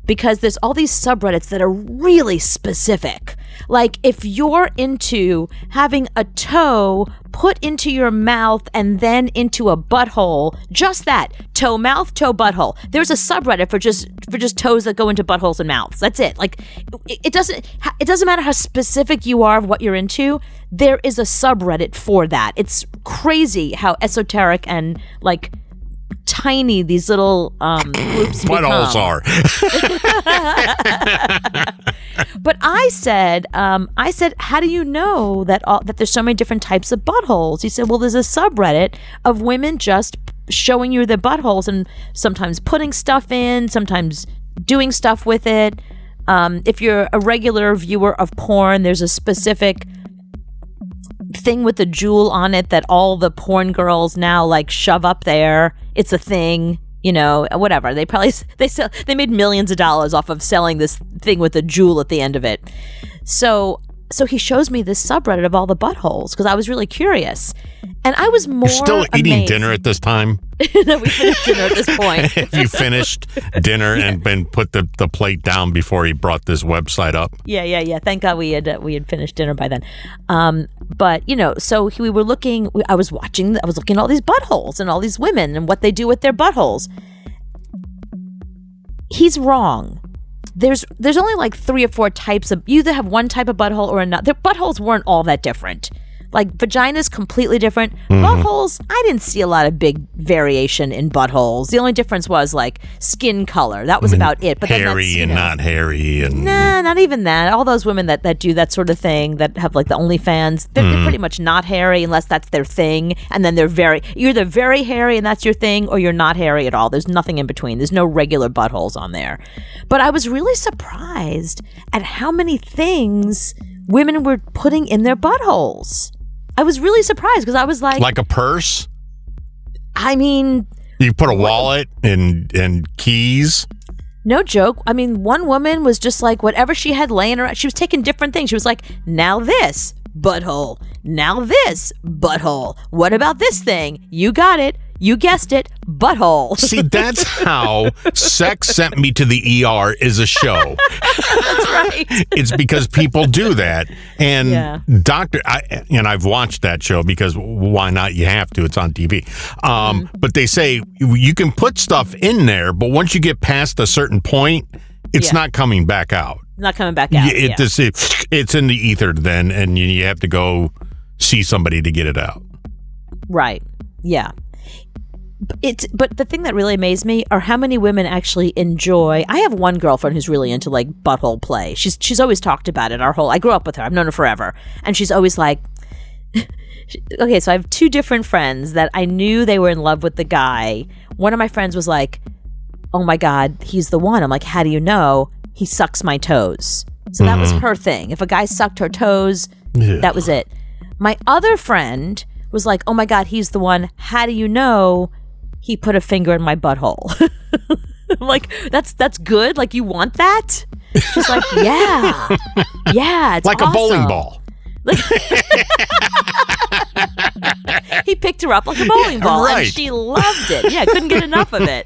because there's all these subreddits that are really specific. Like if you're into having a toe put into your mouth and then into a butthole, just that, toe mouth, toe butthole. There's a subreddit for just toes that go into buttholes and mouths. That's it. Like it doesn't matter how specific you are of what you're into. There is a subreddit for that. It's crazy how esoteric and like tiny these little groups
buttholes are.
But I said, how do you know that there's so many different types of buttholes? He said, well, there's a subreddit of women just showing you their buttholes and sometimes putting stuff in, sometimes doing stuff with it. If you're a regular viewer of porn, there's a specific thing with the jewel on it that all the porn girls now like shove up there. It's a thing, you know, whatever. They made millions of dollars off of selling this thing with a jewel at the end of it. So he shows me this subreddit of all the buttholes because I was really curious. And I was more
You're still eating
amazed.
dinner at this time?
No, we finished dinner at this point.
If you finished dinner and put the plate down before he brought this website up.
Yeah. Thank God we had finished dinner by then. But you know, so we were looking. I was looking at all these buttholes and all these women and what they do with their buttholes. He's wrong. There's only like 3 or 4 types of. You either have one type of butthole or another. Their buttholes weren't all that different. Like vagina's completely different. Buttholes, I didn't see a lot of big variation in buttholes. The only difference was like skin color. That was about it. But
hairy and not hairy, and
nah, not even that. All those women that do that sort of thing, that have like the OnlyFans, they're pretty much not hairy unless that's their thing. And then you're either very hairy and that's your thing, or you're not hairy at all. There's nothing in between. There's no regular buttholes on there. But I was really surprised at how many things women were putting in their buttholes. I was really surprised because I was like a
purse?
I mean,
you put a wallet and keys?
No joke. I mean, one woman was just like whatever she had laying around. She was taking different things. She was like, now this butthole. Now this butthole. What about this thing? You got it. You guessed it. Butthole.
See, that's how Sex Sent Me to the ER is a show.
That's right.
It's because people do that. And I've watched that show because why not? You have to. It's on TV. But they say you can put stuff in there, but once you get past a certain point, it's not coming back out.
Not coming back out.
It's in the ether then, and you have to go see somebody to get it out.
Right. Yeah. But the thing that really amazed me are how many women actually enjoy. I have one girlfriend who's really into like butthole play. She's always talked about it. I grew up with her. I've known her forever, and she's always like, okay. So I have 2 different friends that I knew they were in love with the guy. One of my friends was like, "Oh my God, he's the one." I'm like, "How do you know?" He sucks my toes. So that was her thing. If a guy sucked her toes, that was it. My other friend was like, "Oh my God, he's the one. How do you know?" He put a finger in my butthole. I'm like, that's good? Like, you want that? She's like, yeah, it's
like
awesome.
A bowling ball.
He picked her up like a bowling ball,
right.
and she loved it. Yeah, couldn't get enough of it.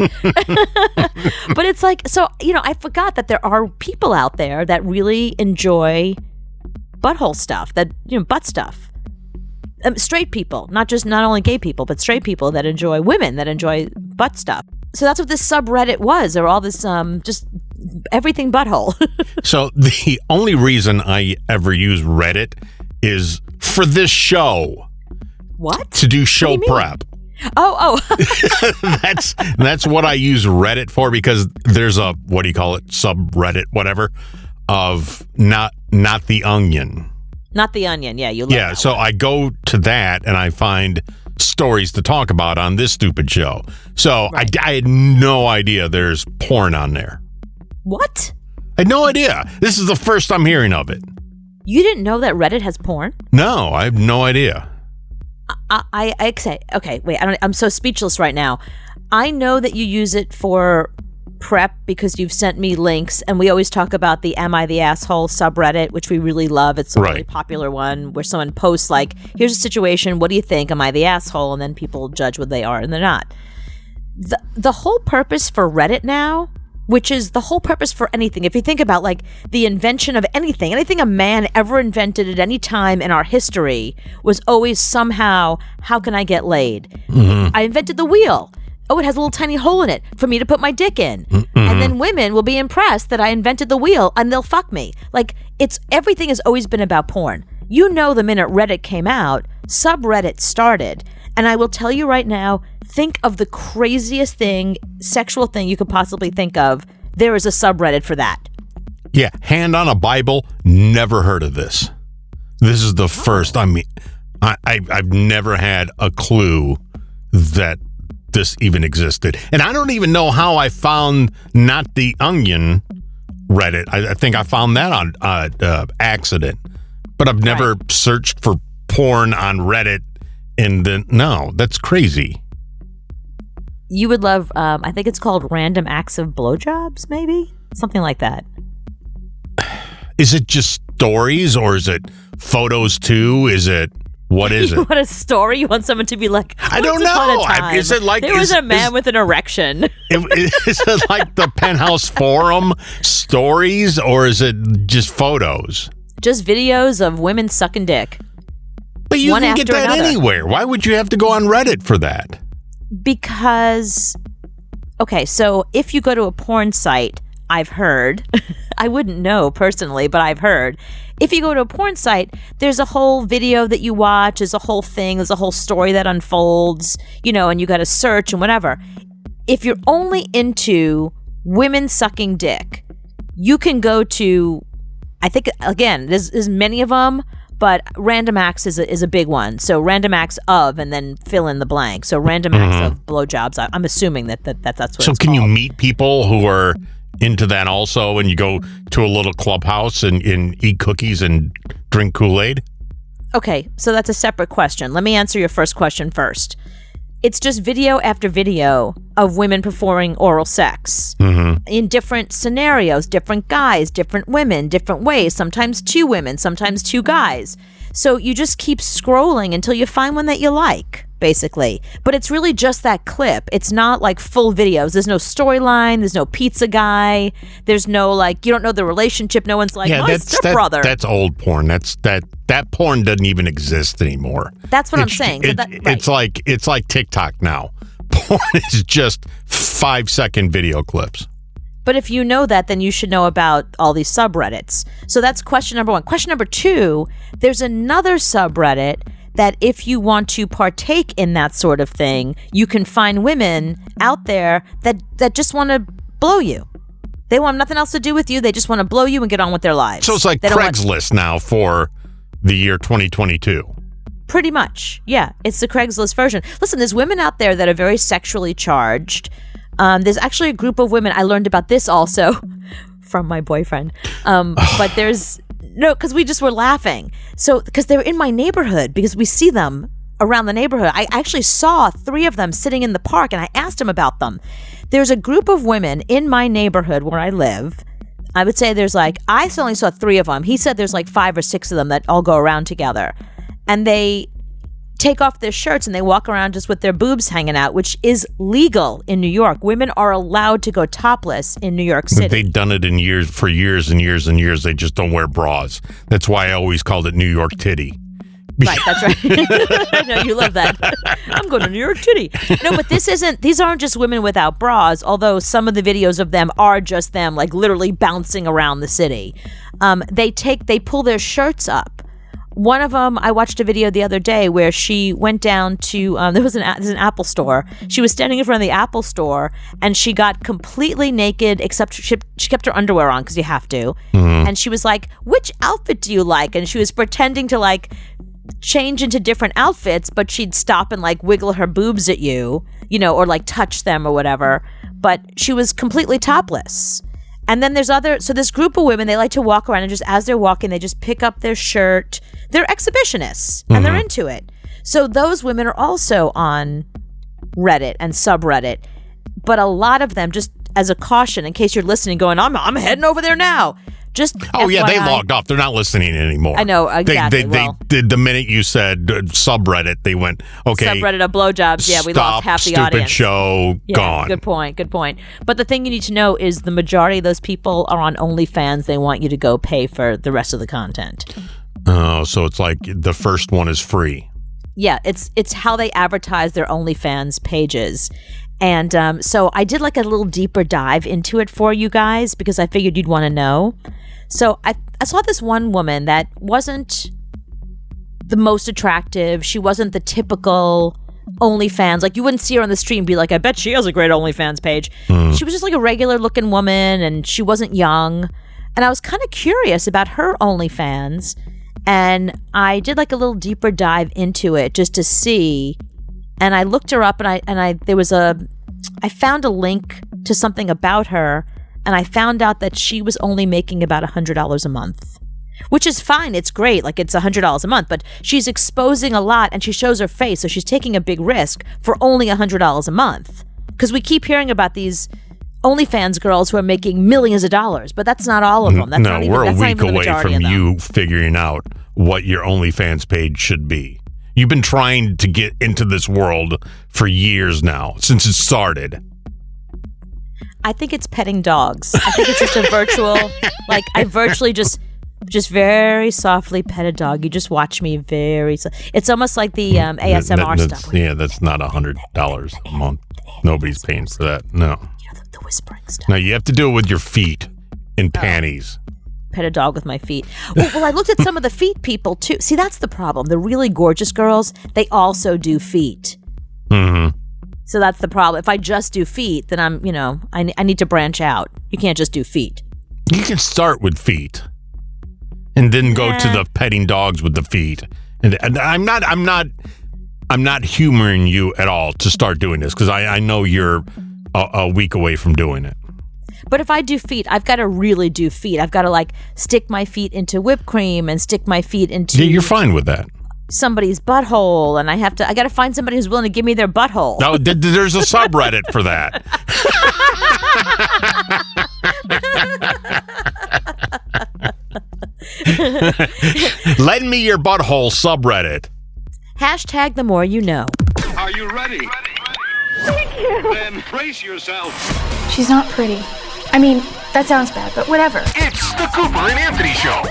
But it's like, so, you know, I forgot that there are people out there that really enjoy butthole stuff, butt stuff. Straight people, not only gay people, but straight people that enjoy women that enjoy butt stuff. So that's what this subreddit was. There were all this just everything butthole.
So the only reason I ever use Reddit is for this show.
What?
To do show prep.
Oh.
That's what I use Reddit for, because there's a, what do you call it, subreddit, whatever, of not the Onion.
Not the Onion, yeah. You love that
so
one.
I go to that and I find stories to talk about on this stupid show. So right. I had no idea there's porn on there.
What?
I had no idea. This is the first I'm hearing of it.
You didn't know that Reddit has porn?
No, I have no idea.
I say, okay, wait, I'm so speechless right now. I know that you use it for prep because you've sent me links, and we always talk about the Am I the Asshole subreddit, which we really love. It's a really popular one where someone posts like, here's a situation, what do you think? Am I the asshole? And then people judge what they are and they're not. The whole purpose for Reddit now which is the whole purpose for anything. If you think about like the invention of anything a man ever invented at any time in our history was always somehow, how can I get laid? Mm-hmm. I invented the wheel. Oh, it has a little tiny hole in it for me to put my dick in. Mm-hmm. And then women will be impressed that I invented the wheel and they'll fuck me. Like, everything has always been about porn. You know, the minute Reddit came out, subreddit started. And I will tell you right now, think of the craziest sexual thing you could possibly think of. There is a subreddit for that.
Yeah, hand on a Bible, never heard of this. This is the first. I mean, I've never had a clue that this even existed. And I don't even know how I found Not the Onion Reddit. I think I found that on accident. But I've never searched for porn on Reddit. And then, no, that's crazy.
You would love, I think it's called Random Acts of Blowjobs, maybe? Something like that.
Is it just stories or is it photos too? What is it?
You want a story? You want someone to be like,
I don't know. Is it like
there was a man with an erection?
Is it like the Penthouse Forum stories or is it just photos?
Just videos of women sucking dick.
But you can get that anywhere. Why would you have to go on Reddit for that? Because,
okay, so if you go to a porn site, I've heard, I wouldn't know personally, but I've heard, if you go to a porn site, there's a whole video that you watch, there's a whole thing, there's a whole story that unfolds, and you got to search and whatever. If you're only into women sucking dick, you can go to, I think, again, there's many of them, but Random Acts is a big one. So Random Acts of, and then fill in the blank. So Random Acts of blowjobs. I'm assuming that's what it's called.
So can you meet people who are into that also, and you go to a little clubhouse and eat cookies and drink Kool-Aid?
Okay, so that's a separate question. Let me answer your first question first. It's just video after video of women performing oral sex in different scenarios, different guys, different women, different ways, sometimes two women, sometimes two guys. So you just keep scrolling until you find one that you like, basically. But it's really just that clip. It's not like full videos. There's no storyline. There's no pizza guy. There's no, like, you don't know the relationship. No one's like, my stepbrother.
That's old porn. That porn doesn't even exist anymore.
That's what I'm saying.
It's like TikTok now. Porn is just 5-second video clips.
But if you know that, then you should know about all these subreddits. So that's question number one. Question number two, there's another subreddit that if you want to partake in that sort of thing, you can find women out there that just want to blow you. They want nothing else to do with you. They just want to blow you and get on with their lives.
So it's like Craigslist now for the year 2022.
Pretty much. Yeah, it's the Craigslist version. Listen, there's women out there that are very sexually charged. There's actually a group of women. I learned about this also from my boyfriend. But because we just were laughing. So, because they're in my neighborhood, because we see them around the neighborhood. I actually saw 3 of them sitting in the park, and I asked him about them. There's a group of women in my neighborhood where I live. I would say I only saw 3 of them. He said there's 5 or 6 of them that all go around together. And they take off their shirts and they walk around just with their boobs hanging out, which is legal in New York. Women are allowed to go topless in New York City.
They've done it for years and years and years. They just don't wear bras. That's why I always called it New York Titty.
Right, that's right. I know, you love that. I'm going to New York Titty. No, but these aren't just women without bras, although some of the videos of them are just them, literally bouncing around the city. They pull their shirts up. One of them, I watched a video the other day where she went down to, there's an Apple store. She was standing in front of the Apple store and she got completely naked, except she kept her underwear on because you have to. Mm-hmm. And she was like, which outfit do you like? And she was pretending to change into different outfits, but she'd stop and wiggle her boobs at you, or touch them or whatever. But she was completely topless. And then there's this group of women, they like to walk around and just as they're walking, they just pick up their shirt. They're exhibitionists and they're into it. So those women are also on Reddit and subreddit. But a lot of them, just as a caution, in case you're listening going, I'm heading over there now. Just
Oh, yeah, they
FYI.
logged off. They're not listening anymore.
I know, exactly.
They did the minute you said subreddit, they went, okay.
Subreddit of blowjobs. Yeah, we lost half the
stupid
audience.
show,
Yeah,
gone.
Good point. But the thing you need to know is the majority of those people are on OnlyFans. They want you to go pay for the rest of the content.
Oh, so it's like the first one is free.
Yeah, it's how they advertise their OnlyFans pages. And so I did like a little deeper dive into it for you guys because I figured you'd want to know. So I saw this one woman that wasn't the most attractive. She wasn't the typical OnlyFans. Like, you wouldn't see her on the street and be like, I bet she has a great OnlyFans page. She was just like a regular looking woman, and she wasn't young. And I was kind of curious about her OnlyFans. And I did like a little deeper dive into it just to see. And I looked her up, and I found a link to something about her, and I found out that she was only making about $100 a month, which is fine. It's great. Like, it's $100 a month, but she's exposing a lot, and she shows her face, so she's taking a big risk for only $100 a month. Because we keep hearing about these OnlyFans girls who are making millions of dollars, but that's not all of them. That's not even,
we're a
that's not
week
even the
away
majority
from
of them.
you figuring out what your OnlyFans page should be. You've been trying to get into this world for years now, since it started.
I think it's petting dogs. I think it's just a virtual, like, I virtually just very softly pet a dog. You just watch me it's almost like the ASMR stuff.
Yeah, that's not $100 a month. Nobody's paying for that. No.
You know, the whispering stuff.
No, you have to do it with your feet in panties.
Pet a dog with my feet. Well, I looked at some of the feet people too. See, that's the problem. The really gorgeous girls, they also do feet.
Mm-hmm.
So that's the problem. If I just do feet, then I need to branch out. You can't just do feet.
You can start with feet, and then go to the petting dogs with the feet. And I'm not humoring you at all to start doing this, because I know you're a week away from doing it.
But if I do feet, I've got to really do feet. I've got to like stick my feet into whipped cream and stick my feet into
Yeah, you're fine with that.
somebody's butthole, and I got to find somebody who's willing to give me their butthole.
No, there's a subreddit for that. Lend me your butthole subreddit.
Hashtag the more you know.
Are you ready? Then brace yourself.
She's not pretty. I mean, that sounds bad, but whatever.
It's the Cooper and Anthony Show.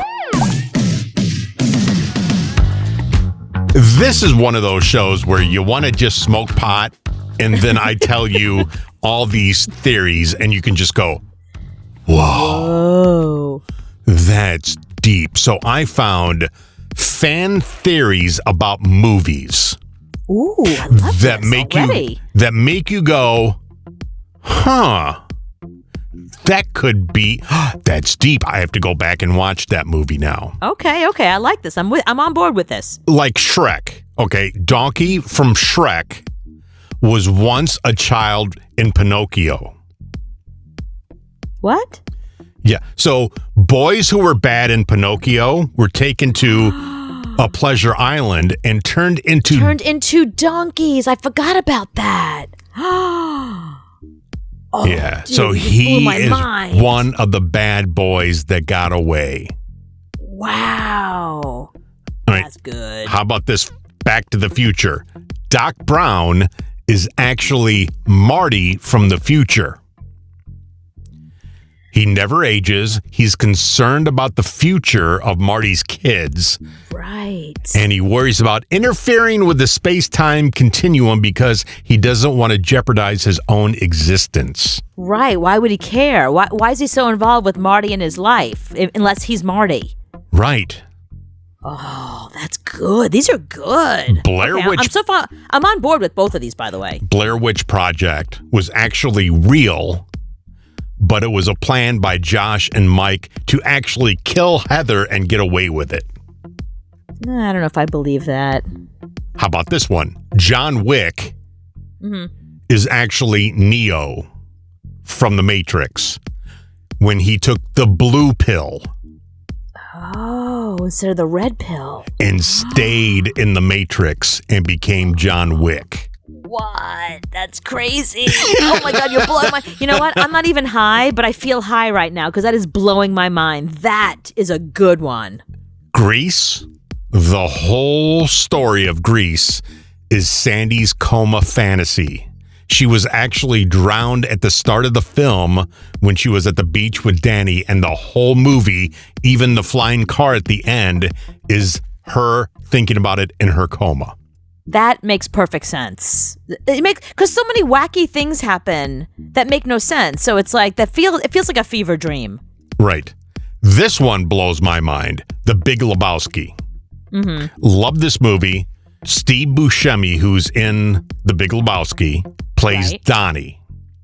This is one of those shows where you want to just smoke pot, and then I tell you all these theories, and you can just go, whoa, that's deep. So I found fan theories about movies.
Ooh, I love
that
this
make you go, huh? That could be. That's deep. I have to go back and watch that movie now.
Okay, I like this. I'm on board with this.
Like Shrek. Okay, Donkey from Shrek was once a child in Pinocchio.
What?
Yeah. So boys who were bad in Pinocchio were taken to a pleasure island and turned into
donkeys. I forgot about that. Oh,
yeah.
dude,
so
you just
he
blew my
is
mind.
one of the bad boys that got away.
Wow.
All right.
That's good.
How about this? Back to the Future. Doc Brown is actually Marty from the future. He never ages. He's concerned about the future of Marty's kids.
Right.
And he worries about interfering with the space-time continuum because he doesn't want to jeopardize his own existence.
Right. Why would he care? Why is he so involved with Marty in his life, unless he's Marty?
Right.
Oh, that's good. These are good.
Blair Witch.
I'm so far. I'm on board with both of these, by the way.
Blair Witch Project was actually real, but it was a plan by Josh and Mike to actually kill Heather and get away with it.
I don't know if I believe that.
How about this one? John Wick is actually Neo from The Matrix when he took the blue pill.
Oh, instead of the red pill.
And stayed in the Matrix and became John Wick.
What? That's crazy. Oh my God, you're blowing my... You know what? I'm not even high, but I feel high right now because that is blowing my mind. That is a good one.
Grease, the whole story of Grease is Sandy's coma fantasy. She was actually drowned at the start of the film when she was at the beach with Danny, and the whole movie, even the flying car at the end, is her thinking about it in her coma.
That makes perfect sense. Because so many wacky things happen that make no sense. So it's like it feels like a fever dream.
Right. This one blows my mind. The Big Lebowski. Mm-hmm. Love this movie. Steve Buscemi, who's in The Big Lebowski, plays Donnie.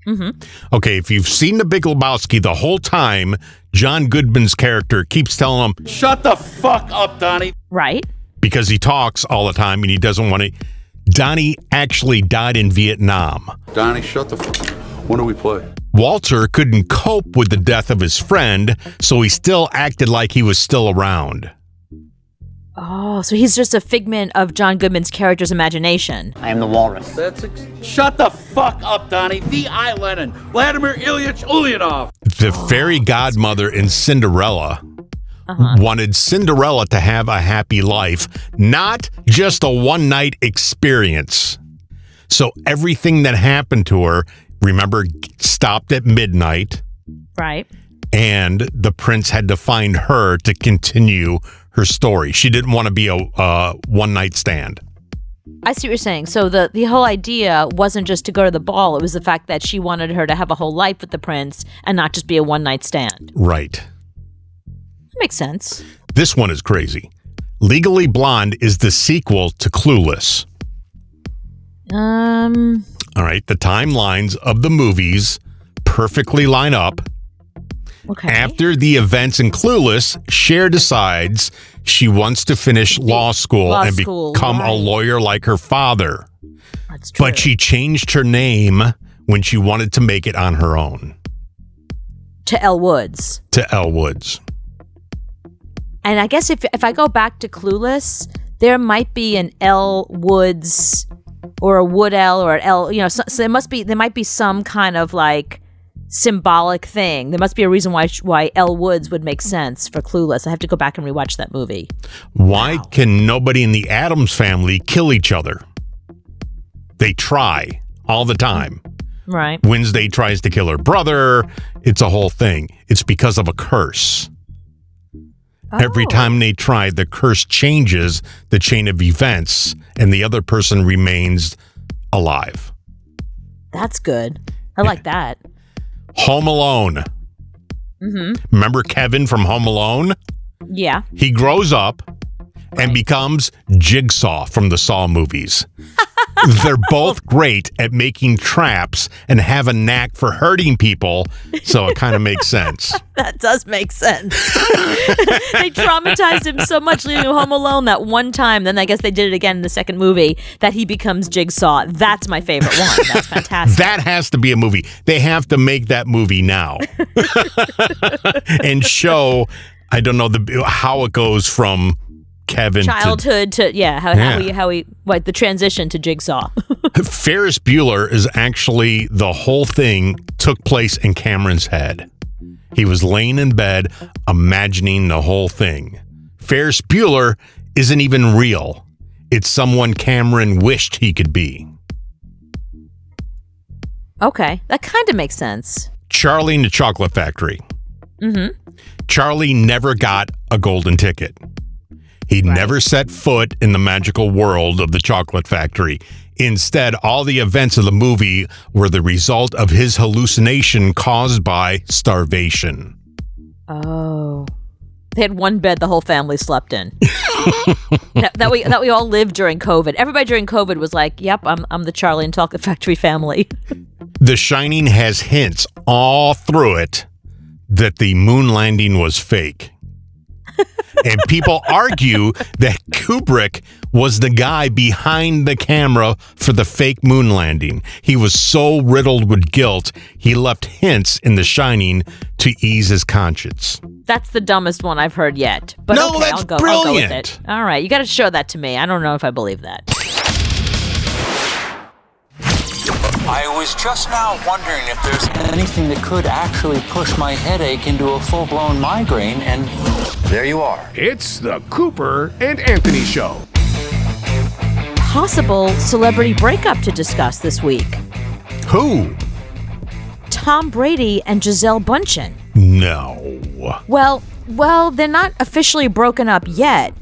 Mm-hmm. Okay, if you've seen The Big Lebowski, the whole time, John Goodman's character keeps telling him,
"Shut the fuck up, Donnie."
Right.
Because he talks all the time and he doesn't want to. Donnie actually died in Vietnam.
Donnie, shut the fuck up. When do we play?
Walter couldn't cope with the death of his friend, so he still acted like he was still around.
Oh, so he's just a figment of John Goodman's character's imagination.
I am the walrus.
Shut the fuck up, Donnie. V.I. Lenin. Vladimir Ilyich Ulyanov.
The fairy godmother in Cinderella wanted Cinderella to have a happy life, not just a one-night experience. So everything that happened to her, remember, stopped at midnight.
Right.
And the prince had to find her to continue her story. She didn't want to be a one-night stand.
I see what you're saying. So the whole idea wasn't just to go to the ball. It was the fact that she wanted her to have a whole life with the prince and not just be a one-night stand.
Right.
That makes sense.
This one is crazy. Legally Blonde is the sequel to Clueless. All right. The timelines of the movies perfectly line up.
Okay.
After the events in Clueless, Cher decides she wants to finish law school and become a lawyer like her father.
That's true.
But she changed her name when she wanted to make it on her own.
To Elle Woods.
To Elle Woods.
And I guess if I go back to Clueless, there might be an Elle Woods or a Woodell or an Elle, so there might be some kind of like symbolic thing. There must be a reason why Elle Woods would make sense for Clueless. I have to go back and rewatch that movie.
Why can nobody in the Addams family kill each other? They try all the time.
Right.
Wednesday tries to kill her brother. It's a whole thing. It's because of a curse. Oh. Every time they try, the curse changes the chain of events and the other person remains alive.
That's good. I like that.
Home Alone. Mm-hmm. Remember Kevin from Home Alone?
Yeah.
He grows up and becomes Jigsaw from the Saw movies. They're both great at making traps and have a knack for hurting people, so it kind of makes sense.
That does make sense. They traumatized him so much leaving Home Alone that one time, then I guess they did it again in the second movie, that he becomes Jigsaw. That's my favorite one. That's fantastic.
That has to be a movie. They have to make that movie now. And show, I don't know, how it goes from Kevin
childhood to how he the transition to Jigsaw.
Ferris Bueller is actually, the whole thing took place in Cameron's head. He was laying in bed imagining the whole thing. Ferris Bueller isn't even real. It's someone Cameron wished he could be.
Okay, that kind of makes sense.
Charlie and the Chocolate Factory. Mm-hmm. Charlie never got a golden ticket. He never set foot in the magical world of the Chocolate Factory. Instead, all the events of the movie were the result of his hallucination caused by starvation.
Oh. They had one bed the whole family slept in. that we all lived during COVID. Everybody during COVID was like, yep, I'm the Charlie and Chocolate Factory family.
The Shining has hints all through it that the moon landing was fake. And people argue that Kubrick was the guy behind the camera for the fake moon landing. He was so riddled with guilt, he left hints in The Shining to ease his conscience.
That's the dumbest one I've heard yet. But
no,
okay,
that's
I'll go
brilliant.
with it. All right, you got to show that to me. I don't know if I believe that.
I was just now wondering if there's anything that could actually push my headache into a full-blown migraine, and there you are.
It's the Cooper and Anthony Show.
Possible celebrity breakup to discuss this week.
Who?
Tom Brady and Gisele Bündchen.
No.
Well, they're not officially broken up yet,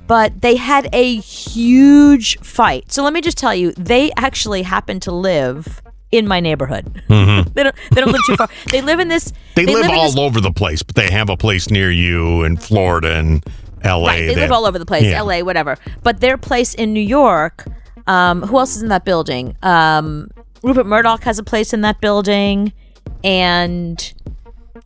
but they had a huge fight. So let me just tell you, they actually happen to live in my neighborhood.
Mm-hmm.
They don't live too far. They live in this.
They live all over the place, but they have a place near you in Florida and L.A.
Right, they live all over the place, yeah. L.A., whatever. But their place in New York, who else is in that building? Rupert Murdoch has a place in that building, and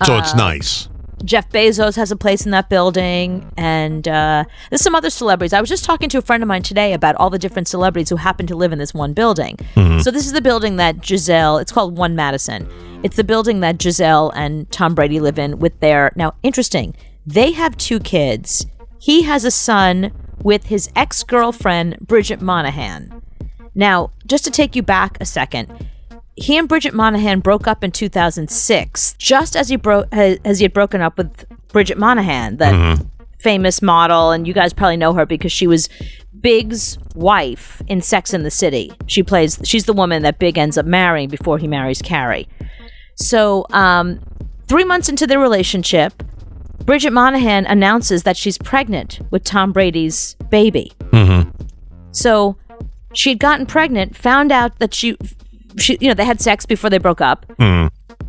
so it's nice.
Jeff Bezos has a place in that building, and there's some other celebrities. I was just talking to a friend of mine today about all the different celebrities who happen to live in this one building. Mm-hmm. So this is the building that Gisele, it's called One Madison. It's the building that Gisele and Tom Brady live in with their, now interesting, they have 2 kids. He has a son with his ex-girlfriend, Bridget Moynahan. Now, just to take you back a second, he and Bridget Moynahan broke up in 2006, just as he had broken up with Bridget Moynahan, the famous model, and you guys probably know her because she was Big's wife in Sex and the City. She's the woman that Big ends up marrying before he marries Carrie. So, 3 months into their relationship, Bridget Moynahan announces that she's pregnant with Tom Brady's baby. Mm-hmm. So she had gotten pregnant, found out that she, they had sex before they broke up,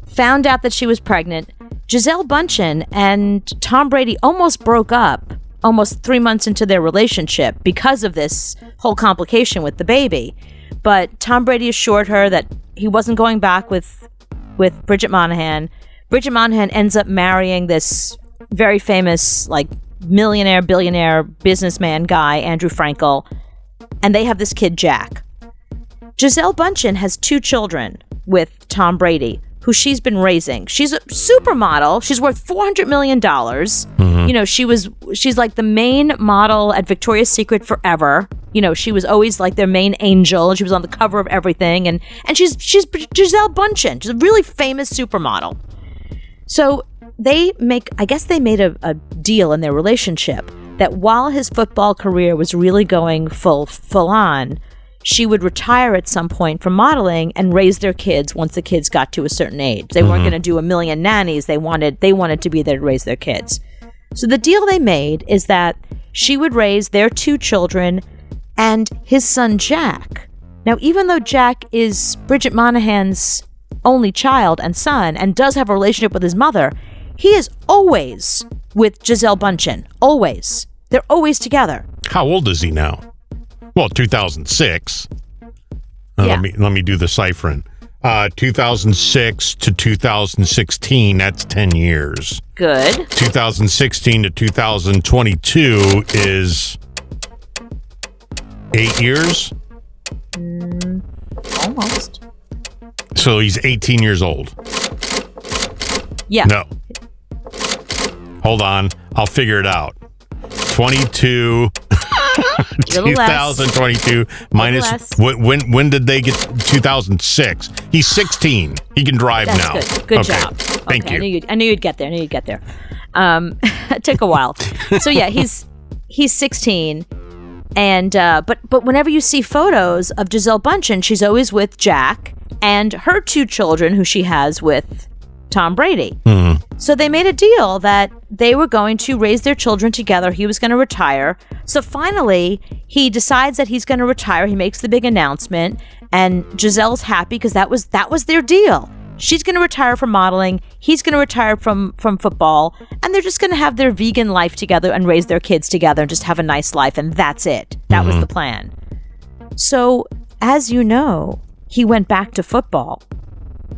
found out that she was pregnant. Gisele Bündchen and Tom Brady almost broke up almost 3 months into their relationship because of this whole complication with the baby. But Tom Brady assured her that he wasn't going back with Bridget Moynahan. Bridget Moynahan ends up marrying this very famous, millionaire, billionaire businessman guy, Andrew Frankel, and they have this kid, Jack. Gisele Bündchen has 2 children with Tom Brady, who she's been raising. She's a supermodel. She's worth $400 million. Mm-hmm. You know, she's like the main model at Victoria's Secret forever. You know, she was always like their main angel. She was on the cover of everything, and she's Gisele Bündchen. She's a really famous supermodel. So they made a deal in their relationship that while his football career was really going full on, she would retire at some point from modeling and raise their kids once the kids got to a certain age. They weren't going to do a million nannies. They wanted to be there to raise their kids. So the deal they made is that she would raise their 2 children and his son Jack. Now, even though Jack is Bridget Moynahan's only child and son and does have a relationship with his mother, he is always with Gisele Bündchen. Always. They're always together.
How old is he now? Well, 2006.
Yeah.
Let me do the ciphering. 2006 to 2016, that's 10 years.
Good.
2016 to 2022 is 8 years?
Almost.
So he's 18 years old.
Yeah.
No. Hold on. I'll figure it out. 22... 2022 minus when did they get 2006? He's 16. He can drive
That's
now.
Good job.
Thank you.
I knew you'd get there. It took a while. So yeah, he's 16, and but whenever you see photos of Gisele Bündchen, she's always with Jack and her 2 children, who she has with Tom Brady. Mm-hmm. So they made a deal that they were going to raise their children together. He was going to retire. So finally, he decides that he's going to retire. He makes the big announcement, and Gisele's happy because that was their deal. She's going to retire from modeling. He's going to retire from football, and they're just going to have their vegan life together and raise their kids together and just have a nice life, and that's it. That was the plan. So, as you know, he went back to football,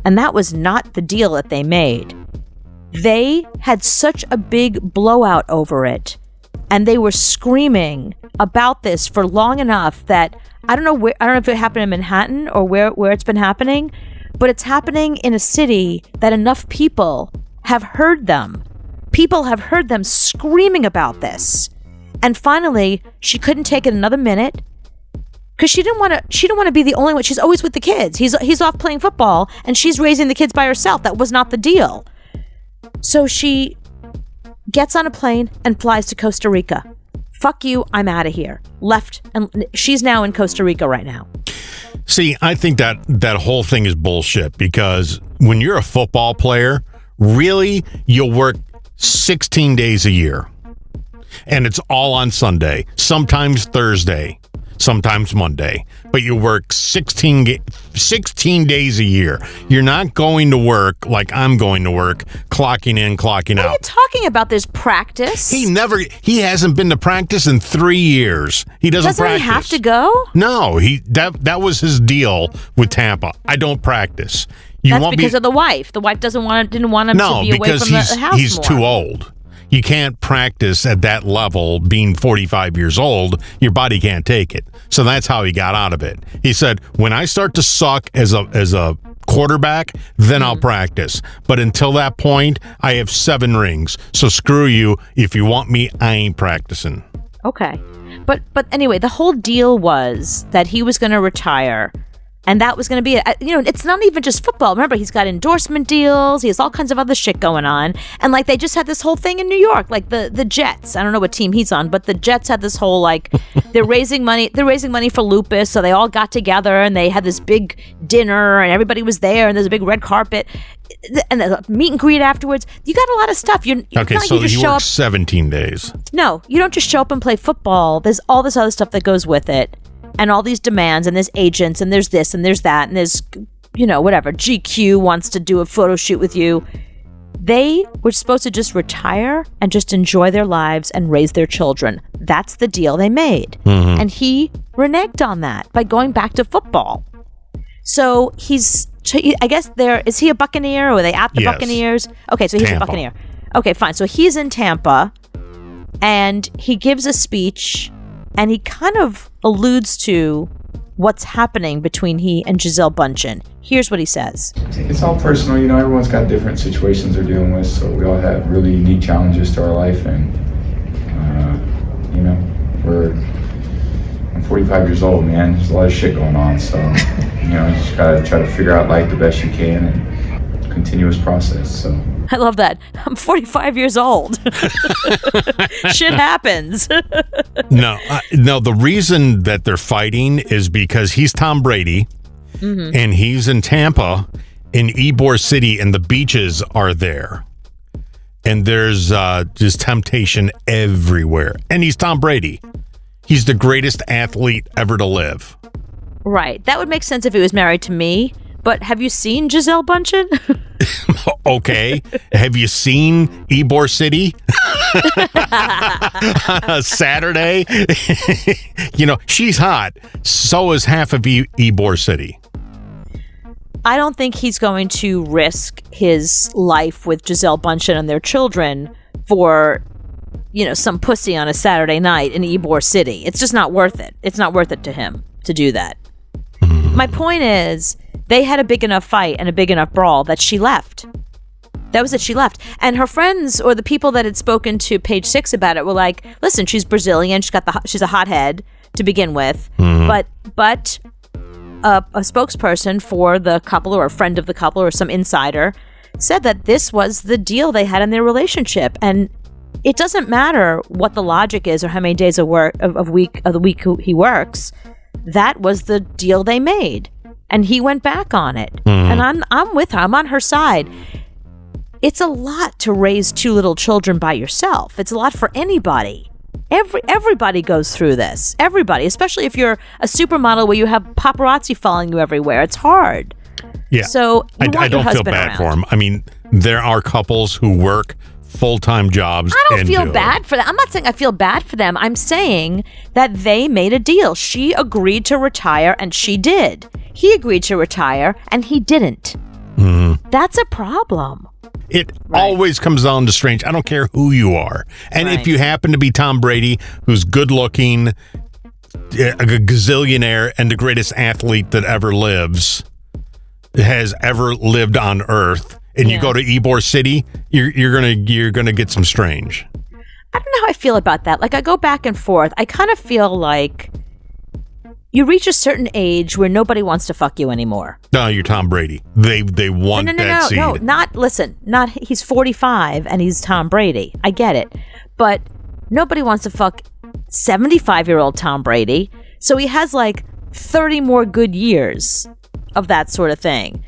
and that was not the deal that they made. They had such a big blowout over it, and they were screaming about this for long enough that I don't know if it happened in Manhattan or where it's been happening, but it's happening in a city that enough people have heard them. People have heard them screaming about this. And finally, she couldn't take it another minute. because she didn't want to be the only one. She's always with the kids. He's off playing football, and she's raising the kids by herself. That was not the deal. So she gets on a plane and flies to Costa Rica. Fuck you, I'm out of here. Left, and she's now in Costa Rica right now.
See, I think that whole thing is bullshit, because when you're a football player, really, you'll work 16 days a year. And it's all on Sunday, sometimes Thursday, sometimes Monday. But you work 16 days a year. You're not going to work like I'm going to work, clocking in, clocking out.
What are you talking about? There's practice.
He hasn't been to practice in 3 years. He doesn't practice.
He have to go?
No, that was his deal with Tampa. I don't practice.
That's because of the wife. The wife didn't want him to be away from the house
he's
more.
too old. You can't practice at that level being 45 years old. Your body can't take it. So that's how he got out of it. He said, when I start to suck as a quarterback, then I'll practice. But until that point, I have 7 rings. So screw you. If you want me, I ain't practicing.
Okay. But anyway, the whole deal was that he was going to retire. And that was going to be it. It's not even just football. Remember, he's got endorsement deals. He has all kinds of other shit going on. And like, they just had this whole thing in New York, like the Jets. I don't know what team he's on, but the Jets had this whole, like, they're raising money for lupus. So they all got together and they had this big dinner and everybody was there and there's a big red carpet and the meet and greet afterwards. You got a lot of stuff.
Okay, so you work 17 days.
No, you don't just show up and play football. There's all this other stuff that goes with it. And all these demands, and there's agents, and there's this, and there's that, and there's, whatever. GQ wants to do a photo shoot with you. They were supposed to just retire and just enjoy their lives and raise their children. That's the deal they made. Mm-hmm. And he reneged on that by going back to football. So I guess is he a Buccaneer, or are they at the Buccaneers? Okay, so he's a Buccaneer. Okay, fine. So he's in Tampa, and he gives a speech. And he kind of alludes to what's happening between he and Gisele Bündchen. Here's what he says.
It's all personal, everyone's got different situations they're dealing with, so we all have really unique challenges to our life, and, I'm 45 years old, man. There's a lot of shit going on, so, you just gotta try to figure out life the best you can, and continuous process, so.
I love that. I'm 45 years old. Shit happens.
No, the reason that they're fighting is because he's Tom Brady, and he's in Tampa, in Ybor City, and the beaches are there. And there's just temptation everywhere. And he's Tom Brady. He's the greatest athlete ever to live.
Right. That would make sense if he was married to me. But have you seen Gisele Bündchen?
Okay. Have you seen Ybor City? Saturday? She's hot. So is half of Ybor City.
I don't think he's going to risk his life with Gisele Bündchen and their children for, some pussy on a Saturday night in Ybor City. It's just not worth it. It's not worth it to him to do that. My point is, they had a big enough fight and a big enough brawl that she left. That was it. She left. And her friends or the people that had spoken to Page 6 about it were like, listen, she's Brazilian. She's a hothead to begin with. Mm-hmm. But a spokesperson for the couple or a friend of the couple or some insider said that this was the deal they had in their relationship. And it doesn't matter what the logic is or how many days of the week he works. That was the deal they made. And he went back on it. Mm-hmm. And I'm with her. I'm on her side. It's a lot to raise 2 little children by yourself. It's a lot for anybody. Everybody goes through this. Everybody, especially if you're a supermodel where you have paparazzi following you everywhere. It's hard.
Yeah.
So
I don't feel bad for him. I mean, there are couples who work full-time jobs.
I don't feel bad for them. I'm not saying I feel bad for them. I'm saying that they made a deal. She agreed to retire, and she did. He agreed to retire, and he didn't. Mm-hmm. That's a problem.
It always comes down to strange. I don't care who you are. And if you happen to be Tom Brady, who's good-looking, a gazillionaire, and the greatest athlete that has ever lived on Earth, and you go to Ybor City, you're gonna get some strange.
I don't know how I feel about that. Like, I go back and forth. I kind of feel like you reach a certain age where nobody wants to fuck you anymore.
No, you're Tom Brady. They want that seed.
No, not he's 45 and he's Tom Brady. I get it. But nobody wants to fuck 75-year-old Tom Brady. So he has like 30 more good years of that sort of thing.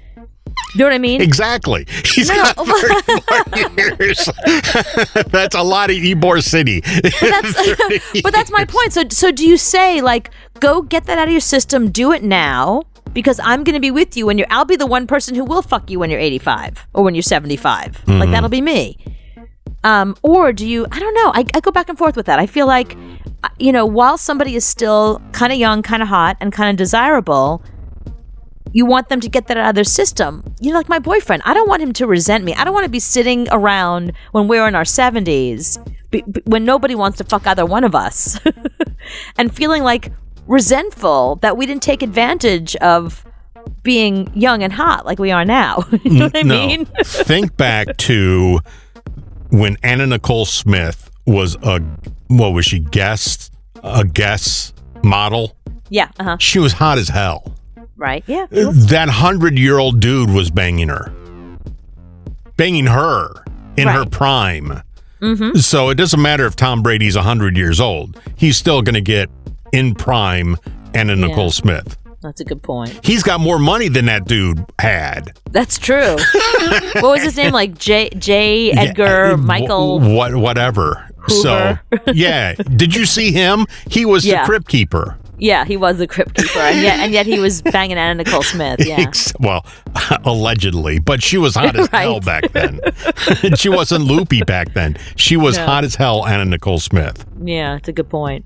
You know what I mean?
Exactly. He's got 30 more years. That's a lot of Ybor City.
But that's my point. So do you say, like, go get that out of your system, do it now, because I'm going to be with you when I'll be the one person who will fuck you when you're 85 or when you're 75. Mm-hmm. Like, that'll be me. Or do you, I don't know. I go back and forth with that. I feel like, while somebody is still kind of young, kind of hot, and kind of desirable, you want them to get that out of their system. Like my boyfriend, I don't want him to resent me. I don't want to be sitting around when we're in our 70s, when nobody wants to fuck either one of us, and feeling like resentful that we didn't take advantage of being young and hot like we are now. You know what I mean?
Think back to when Anna Nicole Smith was a guest model?
Yeah. Uh-huh.
She was hot as hell.
Right, yeah.
That 100-year-old dude was banging her in her prime. Mm-hmm. So it doesn't matter if Tom Brady's 100 years old. He's still going to get in prime Anna Nicole Smith.
That's a good point.
He's got more money than that dude had.
That's true. What was his name? Like J. Edgar Michael?
Whatever.
Hoover.
So, yeah. Did you see him? He was the crypt keeper.
Yeah, he was the crypt keeper, and yet he was banging Anna Nicole Smith. Yeah,
well, allegedly, but she was hot as hell back then. She wasn't loopy back then. She was hot as hell, Anna Nicole Smith.
Yeah, it's a good point.